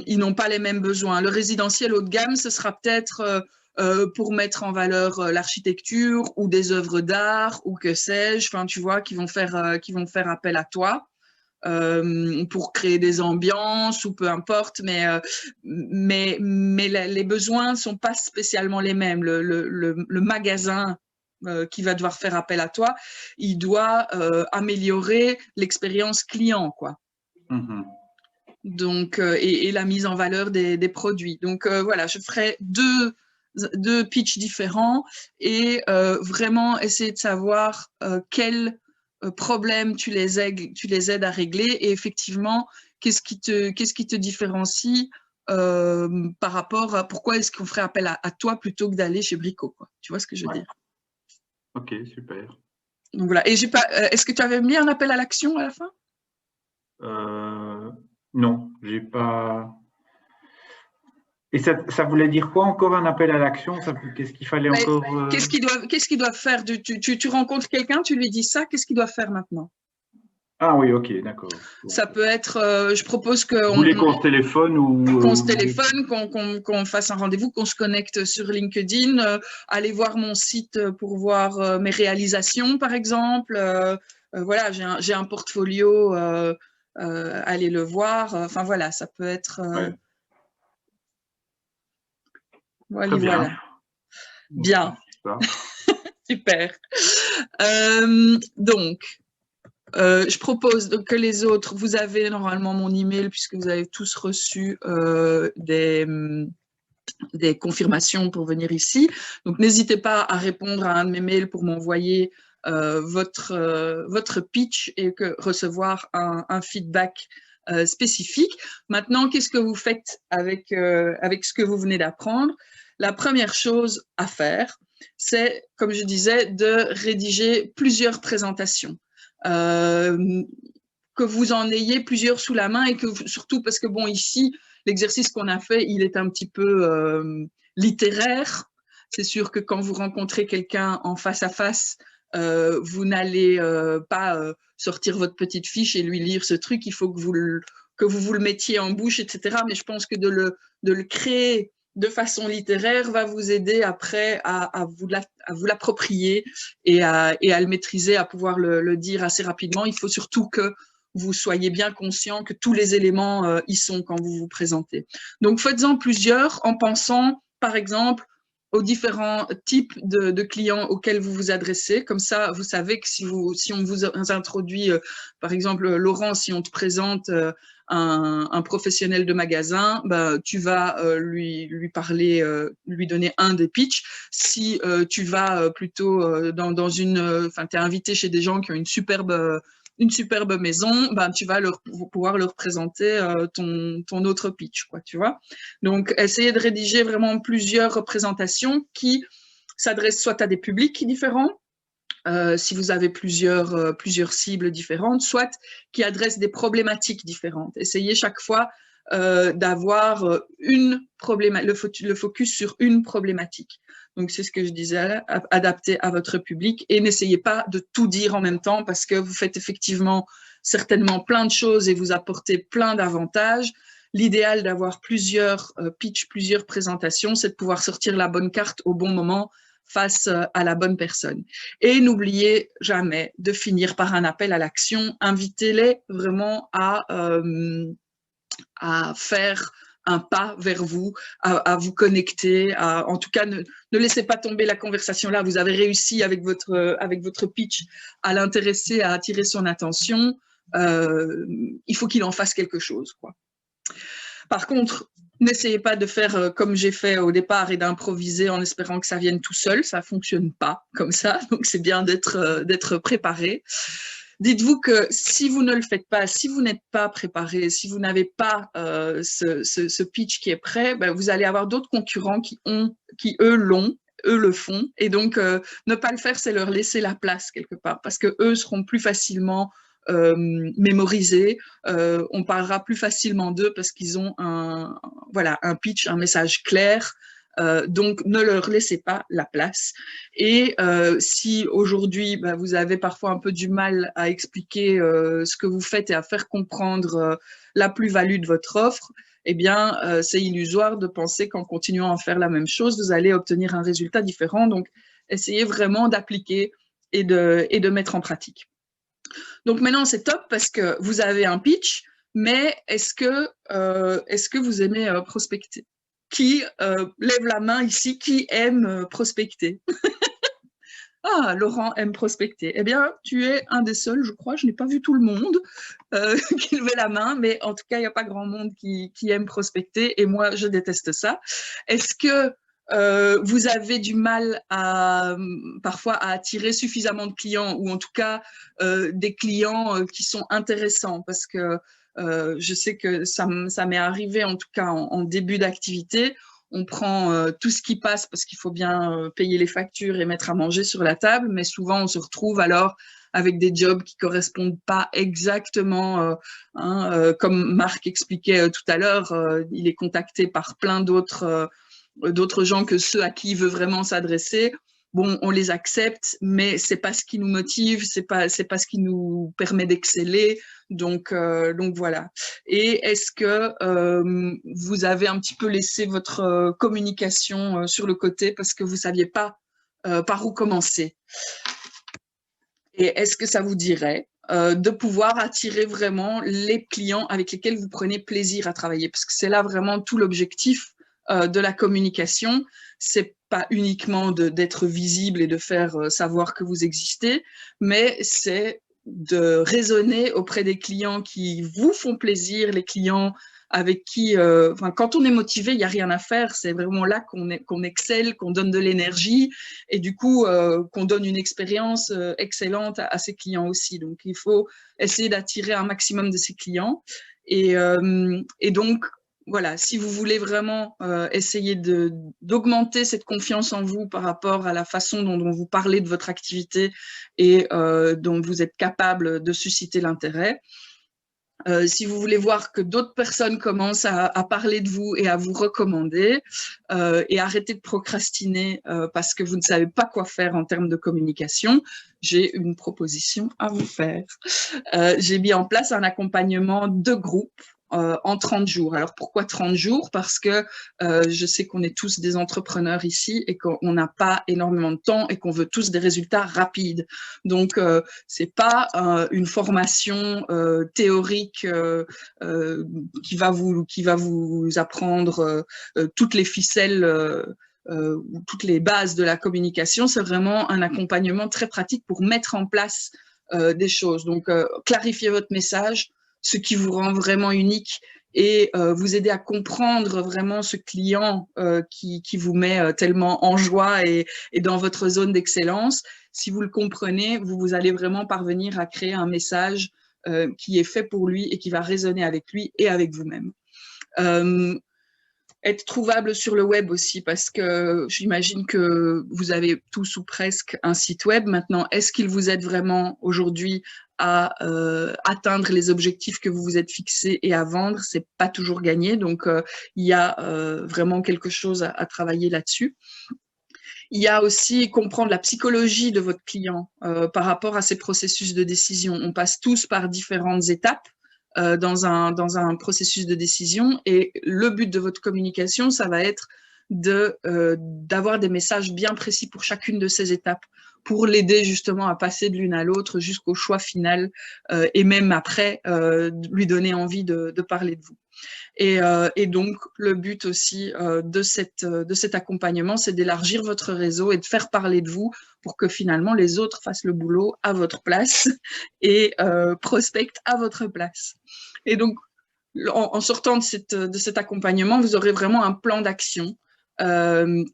ils n'ont pas les mêmes besoins. Le résidentiel haut de gamme, ce sera peut-être pour mettre en valeur l'architecture ou des œuvres d'art ou que sais-je, enfin tu vois, qui vont faire appel à toi pour créer des ambiances ou peu importe, mais les besoins ne sont pas spécialement les mêmes. Le magasin qui va devoir faire appel à toi, il doit améliorer l'expérience client, quoi. Donc, et la mise en valeur des produits. Donc, voilà, je ferai deux pitchs différents et vraiment essayer de savoir quels problèmes tu les aides à régler et effectivement, qu'est-ce qui te différencie par rapport à pourquoi est-ce qu'on ferait appel à toi plutôt que d'aller chez Brico, quoi. Tu vois ce que je veux dire? Ok, super. Donc, voilà. Et est-ce que tu avais mis un appel à l'action à la fin? Non, j'ai pas. Et ça voulait dire quoi encore, un appel à l'action? Qu'est-ce qu'il fallait encore Qu'est-ce qu'ils doivent faire? Tu rencontres quelqu'un, tu lui dis ça, qu'est-ce qu'ils doivent faire maintenant? Ah oui, ok, d'accord. Ça peut être, je propose Vous voulez qu'on se téléphone ou qu'on se téléphone, qu'on fasse un rendez-vous, qu'on se connecte sur LinkedIn, aller voir mon site pour voir mes réalisations, par exemple. Voilà, j'ai un portfolio, allez le voir. Enfin voilà, ça peut être. Ouais. Voilà, Très bien. voilà. Bien. Super. Donc. Je propose donc que les autres, vous avez normalement mon email puisque vous avez tous reçu des confirmations pour venir ici. Donc, n'hésitez pas à répondre à un de mes mails pour m'envoyer votre pitch et recevoir un feedback spécifique. Maintenant, qu'est-ce que vous faites avec ce que vous venez d'apprendre? La première chose à faire, c'est, comme je disais, de rédiger plusieurs présentations. Que vous en ayez plusieurs sous la main et que surtout parce que bon, ici, l'exercice qu'on a fait, il est un petit peu littéraire. C'est sûr que quand vous rencontrez quelqu'un en face à face, vous n'allez pas sortir votre petite fiche et lui lire ce truc. Il faut que vous le mettiez en bouche, etc. Mais je pense que de le créer de façon littéraire va vous aider après à vous l'approprier et à le maîtriser, à pouvoir le dire assez rapidement. Il faut surtout que vous soyez bien conscient que tous les éléments y sont quand vous vous présentez. Donc, faites-en plusieurs en pensant, par exemple, aux différents types de clients auxquels vous vous adressez. Comme ça, vous savez que si on vous introduit, par exemple, Laurent, si on te présente un professionnel de magasin, bah, tu vas lui parler, lui donner un des pitchs. Si tu vas plutôt dans enfin, tu es invité chez des gens qui ont une superbe maison, ben, tu vas pouvoir leur présenter ton autre pitch, quoi, tu vois. Donc, essayez de rédiger vraiment plusieurs représentations qui s'adressent soit à des publics différents, si vous avez plusieurs cibles différentes, soit qui adressent des problématiques différentes. Essayez chaque fois d'avoir le focus sur une problématique. Donc, c'est ce que je disais, adapté à votre public et n'essayez pas de tout dire en même temps parce que vous faites effectivement certainement plein de choses et vous apportez plein d'avantages. L'idéal d'avoir plusieurs pitchs, plusieurs présentations, c'est de pouvoir sortir la bonne carte au bon moment face à la bonne personne. Et n'oubliez jamais de finir par un appel à l'action. Invitez-les vraiment à faire un pas vers vous, à vous connecter. En tout cas, ne laissez pas tomber la conversation là. Vous avez réussi avec votre pitch à l'intéresser, à attirer son attention. Il faut qu'il en fasse quelque chose, quoi. Par contre, n'essayez pas de faire comme j'ai fait au départ et d'improviser en espérant que ça vienne tout seul. Ça ne fonctionne pas comme ça. Donc, c'est bien d'être préparé. Dites-vous que si vous ne le faites pas, si vous n'êtes pas préparé, si vous n'avez pas ce pitch qui est prêt, ben, vous allez avoir d'autres concurrents qui eux le font. Et donc, ne pas le faire, c'est leur laisser la place quelque part parce qu'eux seront plus facilement mémorisés. On parlera plus facilement d'eux parce qu'ils ont un pitch, un message clair. Donc, ne leur laissez pas la place. Et si aujourd'hui, bah, vous avez parfois un peu du mal à expliquer ce que vous faites et à faire comprendre la plus-value de votre offre, eh bien, c'est illusoire de penser qu'en continuant à faire la même chose, vous allez obtenir un résultat différent. Donc, essayez vraiment d'appliquer et de mettre en pratique. Donc, maintenant, c'est top parce que vous avez un pitch, mais est-ce que vous aimez prospecter ? Qui lève la main ici, qui aime prospecter? Ah, Laurent aime prospecter. Eh bien, tu es un des seuls, je crois, je n'ai pas vu tout le monde qui levait la main, mais en tout cas, il n'y a pas grand monde qui aime prospecter, et moi, je déteste ça. Est-ce que vous avez du mal parfois à attirer suffisamment de clients, ou en tout cas des clients qui sont intéressants, parce que je sais que ça m'est arrivé en tout cas en début d'activité. On prend tout ce qui passe parce qu'il faut bien payer les factures et mettre à manger sur la table, mais souvent on se retrouve alors avec des jobs qui correspondent pas exactement, comme Marc expliquait tout à l'heure, il est contacté par plein d'autres gens que ceux à qui il veut vraiment s'adresser. Bon, on les accepte, mais c'est pas ce qui nous motive, c'est pas ce qui nous permet d'exceller. Donc voilà. Et est-ce que vous avez un petit peu laissé votre communication sur le côté parce que vous saviez pas par où commencer? Et est-ce que ça vous dirait de pouvoir attirer vraiment les clients avec lesquels vous prenez plaisir à travailler? Parce que c'est là vraiment tout l'objectif de la communication. C'est pas uniquement d'être visible et de faire savoir que vous existez, mais c'est de raisonner auprès des clients qui vous font plaisir, les clients avec qui, quand on est motivé, il n'y a rien à faire. C'est vraiment là qu'on excelle, qu'on donne de l'énergie et du coup, qu'on donne une expérience excellente à ses clients aussi. Donc, il faut essayer d'attirer un maximum de ses clients. Et donc, voilà, si vous voulez vraiment essayer d'augmenter cette confiance en vous par rapport à la façon dont vous parlez de votre activité et dont vous êtes capable de susciter l'intérêt, si vous voulez voir que d'autres personnes commencent à parler de vous et à vous recommander et arrêter de procrastiner parce que vous ne savez pas quoi faire en termes de communication, j'ai une proposition à vous faire. J'ai mis en place un accompagnement de groupe en 30 jours. Alors, pourquoi 30 jours? Parce que je sais qu'on est tous des entrepreneurs ici et qu'on n'a pas énormément de temps et qu'on veut tous des résultats rapides. Donc, c'est pas une formation théorique qui va vous apprendre toutes les ficelles ou toutes les bases de la communication. C'est vraiment un accompagnement très pratique pour mettre en place des choses. Donc, clarifier votre message, ce qui vous rend vraiment unique et vous aider à comprendre vraiment ce client qui vous met tellement en joie et dans votre zone d'excellence. Si vous le comprenez, vous allez vraiment parvenir à créer un message qui est fait pour lui et qui va résonner avec lui et avec vous-même. Être trouvable sur le web aussi, parce que j'imagine que vous avez tous ou presque un site web. Maintenant, est-ce qu'il vous aide vraiment aujourd'hui à atteindre les objectifs que vous vous êtes fixés et à vendre? C'est pas toujours gagné, donc il y a vraiment quelque chose à travailler là-dessus. Il y a aussi comprendre la psychologie de votre client par rapport à ses processus de décision. On passe tous par différentes étapes dans un processus de décision et le but de votre communication, ça va être d'avoir des messages bien précis pour chacune de ces étapes pour l'aider justement à passer de l'une à l'autre jusqu'au choix final et même après lui donner envie de parler de vous. Et donc, le but aussi de cet accompagnement, c'est d'élargir votre réseau et de faire parler de vous pour que finalement les autres fassent le boulot à votre place et prospectent à votre place. Et donc, en sortant de cet accompagnement, vous aurez vraiment un plan d'action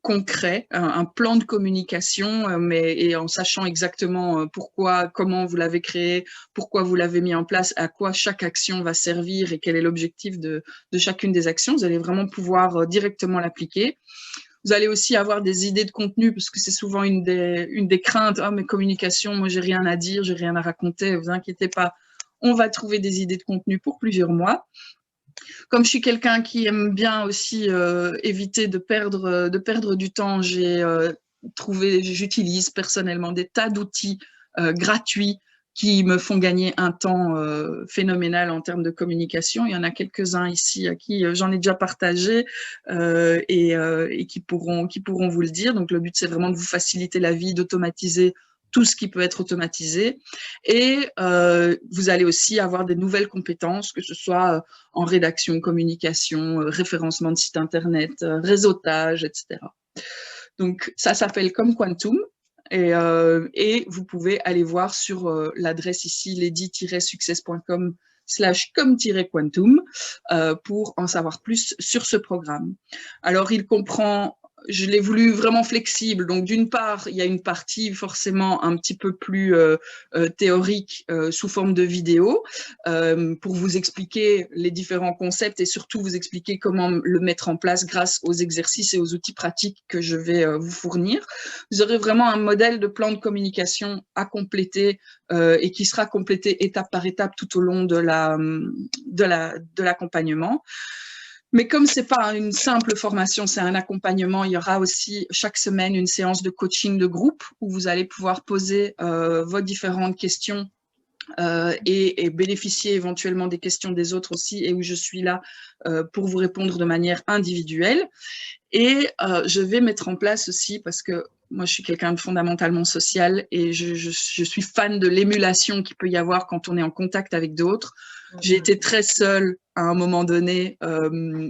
concret, un plan de communication, et en sachant exactement pourquoi, comment vous l'avez créé, pourquoi vous l'avez mis en place, à quoi chaque action va servir et quel est l'objectif de chacune des actions. Vous allez vraiment pouvoir directement l'appliquer. Vous allez aussi avoir des idées de contenu, parce que c'est souvent une des craintes. « Ah, mais communication, moi, j'ai rien à dire, j'ai rien à raconter. » Vous inquiétez pas, on va trouver des idées de contenu pour plusieurs mois. Comme je suis quelqu'un qui aime bien aussi éviter de perdre du temps, j'utilise personnellement des tas d'outils gratuits qui me font gagner un temps phénoménal en termes de communication. Il y en a quelques-uns ici à qui j'en ai déjà partagé et qui pourront vous le dire. Donc, le but, c'est vraiment de vous faciliter la vie, d'automatiser tout ce qui peut être automatisé. Et vous allez aussi avoir des nouvelles compétences, que ce soit en rédaction, communication, référencement de site internet, réseautage, etc. Donc, ça s'appelle Comme Quantum. Et vous pouvez aller voir sur l'adresse ici, lady-success.com/comme-quantum pour en savoir plus sur ce programme. Alors, il comprend je l'ai voulu vraiment flexible. Donc, d'une part, il y a une partie forcément un petit peu plus théorique sous forme de vidéo pour vous expliquer les différents concepts et surtout vous expliquer comment le mettre en place grâce aux exercices et aux outils pratiques que je vais vous fournir. Vous aurez vraiment un modèle de plan de communication à compléter et qui sera complété étape par étape tout au long de l'accompagnement. Mais comme c'est pas une simple formation, c'est un accompagnement, il y aura aussi chaque semaine une séance de coaching de groupe où vous allez pouvoir poser vos différentes questions et bénéficier éventuellement des questions des autres aussi et où je suis là pour vous répondre de manière individuelle. Et je vais mettre en place aussi, parce que moi je suis quelqu'un de fondamentalement social et je suis fan de l'émulation qu'il peut y avoir quand on est en contact avec d'autres. J'ai été très seule à un moment donné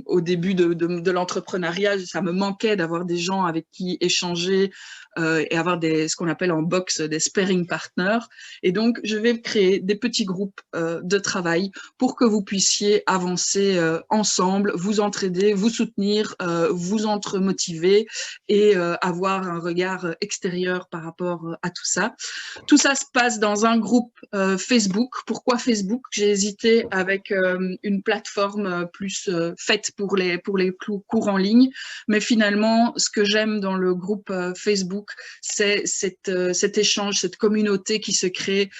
au début de l'entrepreneuriat. Ça me manquait d'avoir des gens avec qui échanger et avoir ce qu'on appelle en boxe des sparring partners. Et donc, je vais créer des petits groupes de travail pour que vous puissiez avancer ensemble, vous entraider, vous soutenir, vous entre-motiver et avoir un regard extérieur par rapport à tout ça. Tout ça se passe dans un groupe Facebook. Pourquoi Facebook? J'ai hésité avec une plateforme plus faite pour les cours en ligne, mais finalement, ce que j'aime dans le groupe Facebook, c'est cet échange, cette communauté qui se crée.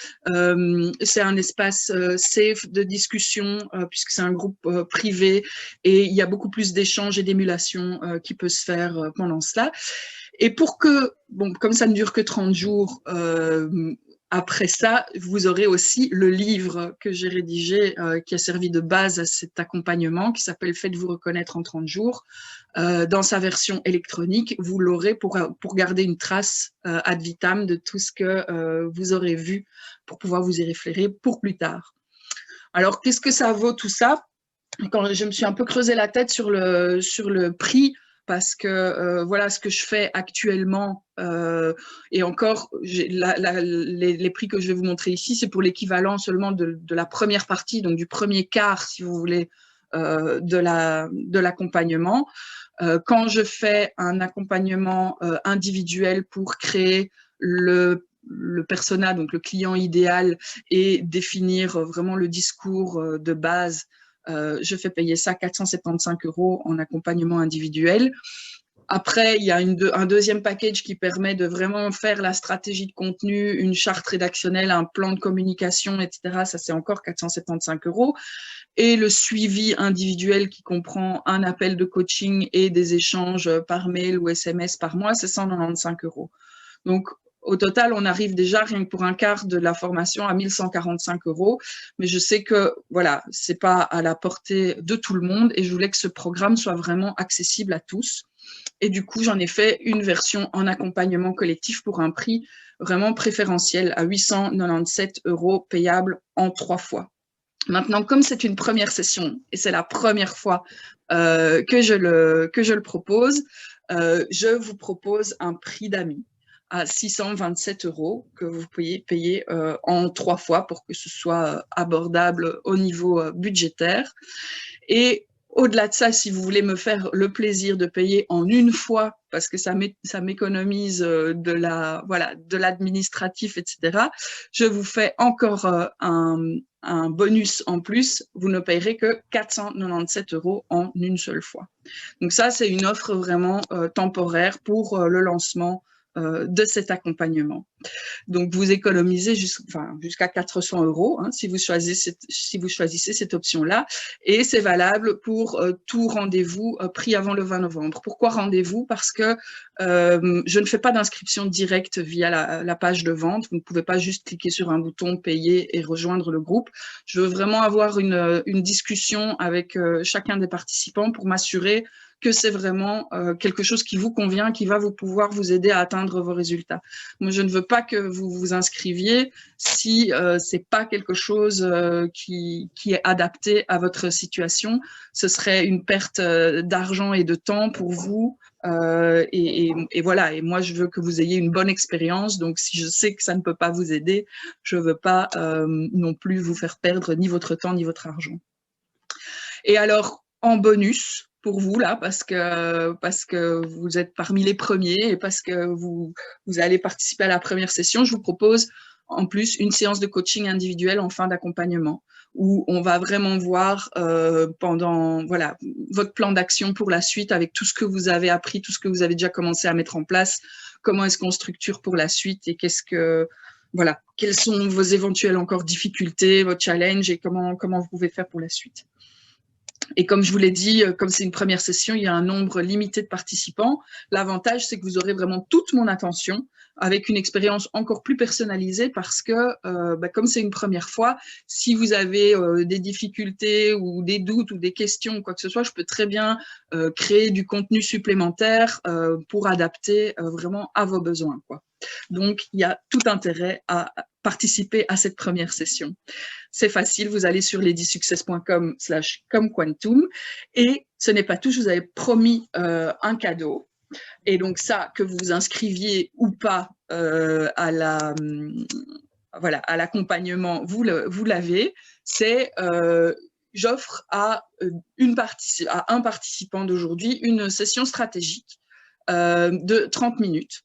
C'est un espace safe de discussion puisque c'est un groupe privé et il y a beaucoup plus d'échanges et d'émulation qui peut se faire pendant cela. Et pour que, bon, comme ça ne dure que 30 jours, après ça, vous aurez aussi le livre que j'ai rédigé qui a servi de base à cet accompagnement qui s'appelle « Faites-vous reconnaître en 30 jours ». Dans sa version électronique, vous l'aurez pour garder une trace ad vitam de tout ce que vous aurez vu pour pouvoir vous y référer pour plus tard. Alors, qu'est-ce que ça vaut tout ça? Quand je me suis un peu creusé la tête sur le prix, parce que voilà ce que je fais actuellement et encore les prix que je vais vous montrer ici, c'est pour l'équivalent seulement de la première partie, donc du premier quart si vous voulez de l'accompagnement. Quand je fais un accompagnement individuel pour créer le persona, donc le client idéal et définir vraiment le discours de base, je fais payer ça 475 € en accompagnement individuel. Après, il y a un deuxième package qui permet de vraiment faire la stratégie de contenu, une charte rédactionnelle, un plan de communication, etc. Ça, c'est encore 475 €. Et le suivi individuel qui comprend un appel de coaching et des échanges par mail ou SMS par mois, c'est 195 €. Donc, au total, on arrive déjà, rien que pour un quart de la formation, à 1145 €. Mais je sais que, voilà, c'est pas à la portée de tout le monde et je voulais que ce programme soit vraiment accessible à tous. Et du coup, j'en ai fait une version en accompagnement collectif pour un prix vraiment préférentiel à 897 € payable en 3 fois. Maintenant, comme c'est une première session et c'est la première fois que je le propose, je vous propose un prix d'amis à 627 € que vous pouvez payer en 3 fois pour que ce soit abordable au niveau budgétaire. Et au-delà de ça, si vous voulez me faire le plaisir de payer en une fois, parce que ça m'économise de l'administratif, etc., je vous fais encore un bonus en plus. Vous ne payerez que 497 € en une seule fois. Donc ça, c'est une offre vraiment temporaire pour le lancement de cet accompagnement. Donc, vous économisez jusqu'à 400 € hein, si vous choisissez cette option-là. Et c'est valable pour tout rendez-vous pris avant le 20 novembre. Pourquoi rendez-vous? Parce que je ne fais pas d'inscription directe via la page de vente. Vous ne pouvez pas juste cliquer sur un bouton, payer et rejoindre le groupe. Je veux vraiment avoir une discussion avec chacun des participants pour m'assurer que c'est vraiment quelque chose qui vous convient, qui va pouvoir vous aider à atteindre vos résultats. Moi, je ne veux pas que vous vous inscriviez si c'est pas quelque chose qui est adapté à votre situation. Ce serait une perte d'argent et de temps pour vous. Et voilà, et moi, je veux que vous ayez une bonne expérience. Donc, si je sais que ça ne peut pas vous aider, je ne veux pas non plus vous faire perdre ni votre temps ni votre argent. Et alors, en bonus, pour vous là, parce que vous êtes parmi les premiers et parce que vous allez participer à la première session, je vous propose en plus une séance de coaching individuel en fin d'accompagnement où on va vraiment voir pendant votre plan d'action pour la suite avec tout ce que vous avez appris, tout ce que vous avez déjà commencé à mettre en place, comment est-ce qu'on structure pour la suite et quelles sont vos éventuelles encore difficultés, vos challenges et comment vous pouvez faire pour la suite. Et comme je vous l'ai dit, comme c'est une première session, il y a un nombre limité de participants. L'avantage, c'est que vous aurez vraiment toute mon attention avec une expérience encore plus personnalisée parce que, comme c'est une première fois, si vous avez des difficultés ou des doutes ou des questions ou quoi que ce soit, je peux très bien créer du contenu supplémentaire pour adapter vraiment à vos besoins, quoi. Donc, il y a tout intérêt à participer à cette première session. C'est facile, vous allez sur ladysuccess.com/comequantum et ce n'est pas tout, je vous avais promis un cadeau. Et donc ça, que vous vous inscriviez ou pas à l'accompagnement, vous l'avez, c'est j'offre à un participant d'aujourd'hui une session stratégique de 30 minutes.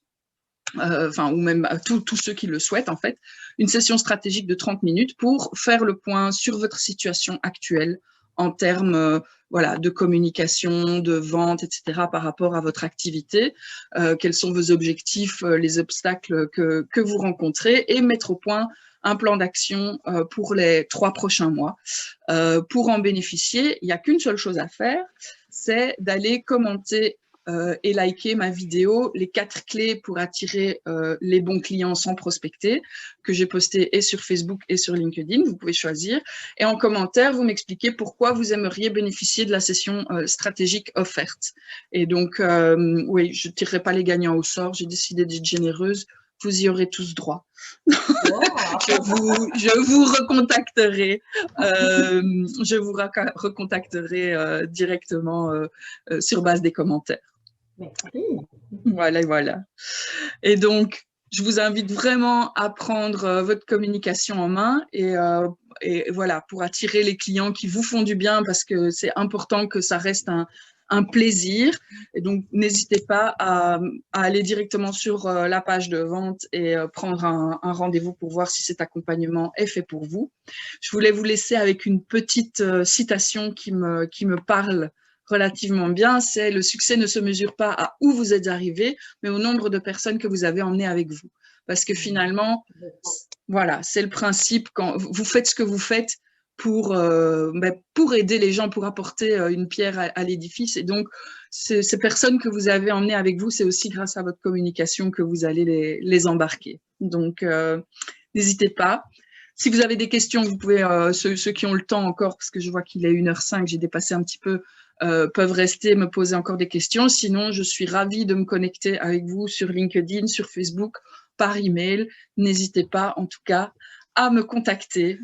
Ou même à tous ceux qui le souhaitent en fait, une session stratégique de 30 minutes pour faire le point sur votre situation actuelle en termes de communication, de vente, etc. par rapport à votre activité, quels sont vos objectifs, les obstacles que vous rencontrez et mettre au point un plan d'action pour les 3 prochains mois. Pour en bénéficier, il n'y a qu'une seule chose à faire, c'est d'aller commenter et liker ma vidéo, les 4 clés pour attirer les bons clients sans prospecter, que j'ai posté et sur Facebook et sur LinkedIn, vous pouvez choisir. Et en commentaire, vous m'expliquez pourquoi vous aimeriez bénéficier de la session stratégique offerte. Et donc, oui, je ne tirerai pas les gagnants au sort, j'ai décidé d'être généreuse, vous y aurez tous droit. Je vous recontacterai. Je vous recontacterai directement sur base des commentaires. Merci. Voilà. Et donc, je vous invite vraiment à prendre votre communication en main et voilà, pour attirer les clients qui vous font du bien parce que c'est important que ça reste un plaisir. Et donc, n'hésitez pas à aller directement sur la page de vente et prendre un rendez-vous pour voir si cet accompagnement est fait pour vous. Je voulais vous laisser avec une petite citation qui me parle relativement bien, c'est « Le succès ne se mesure pas à où vous êtes arrivé, mais au nombre de personnes que vous avez emmenées avec vous. » Parce que finalement, voilà, c'est le principe, quand vous faites ce que vous faites pour aider les gens, pour apporter une pierre à l'édifice. Et donc, ces personnes que vous avez emmenées avec vous, c'est aussi grâce à votre communication que vous allez les embarquer. Donc, n'hésitez pas. Si vous avez des questions, vous pouvez, ceux qui ont le temps encore, parce que je vois qu'il est 1h05, j'ai dépassé un petit peu, peuvent rester, me poser encore des questions. Sinon, je suis ravie de me connecter avec vous sur LinkedIn, sur Facebook, par email. N'hésitez pas, en tout cas, à me contacter.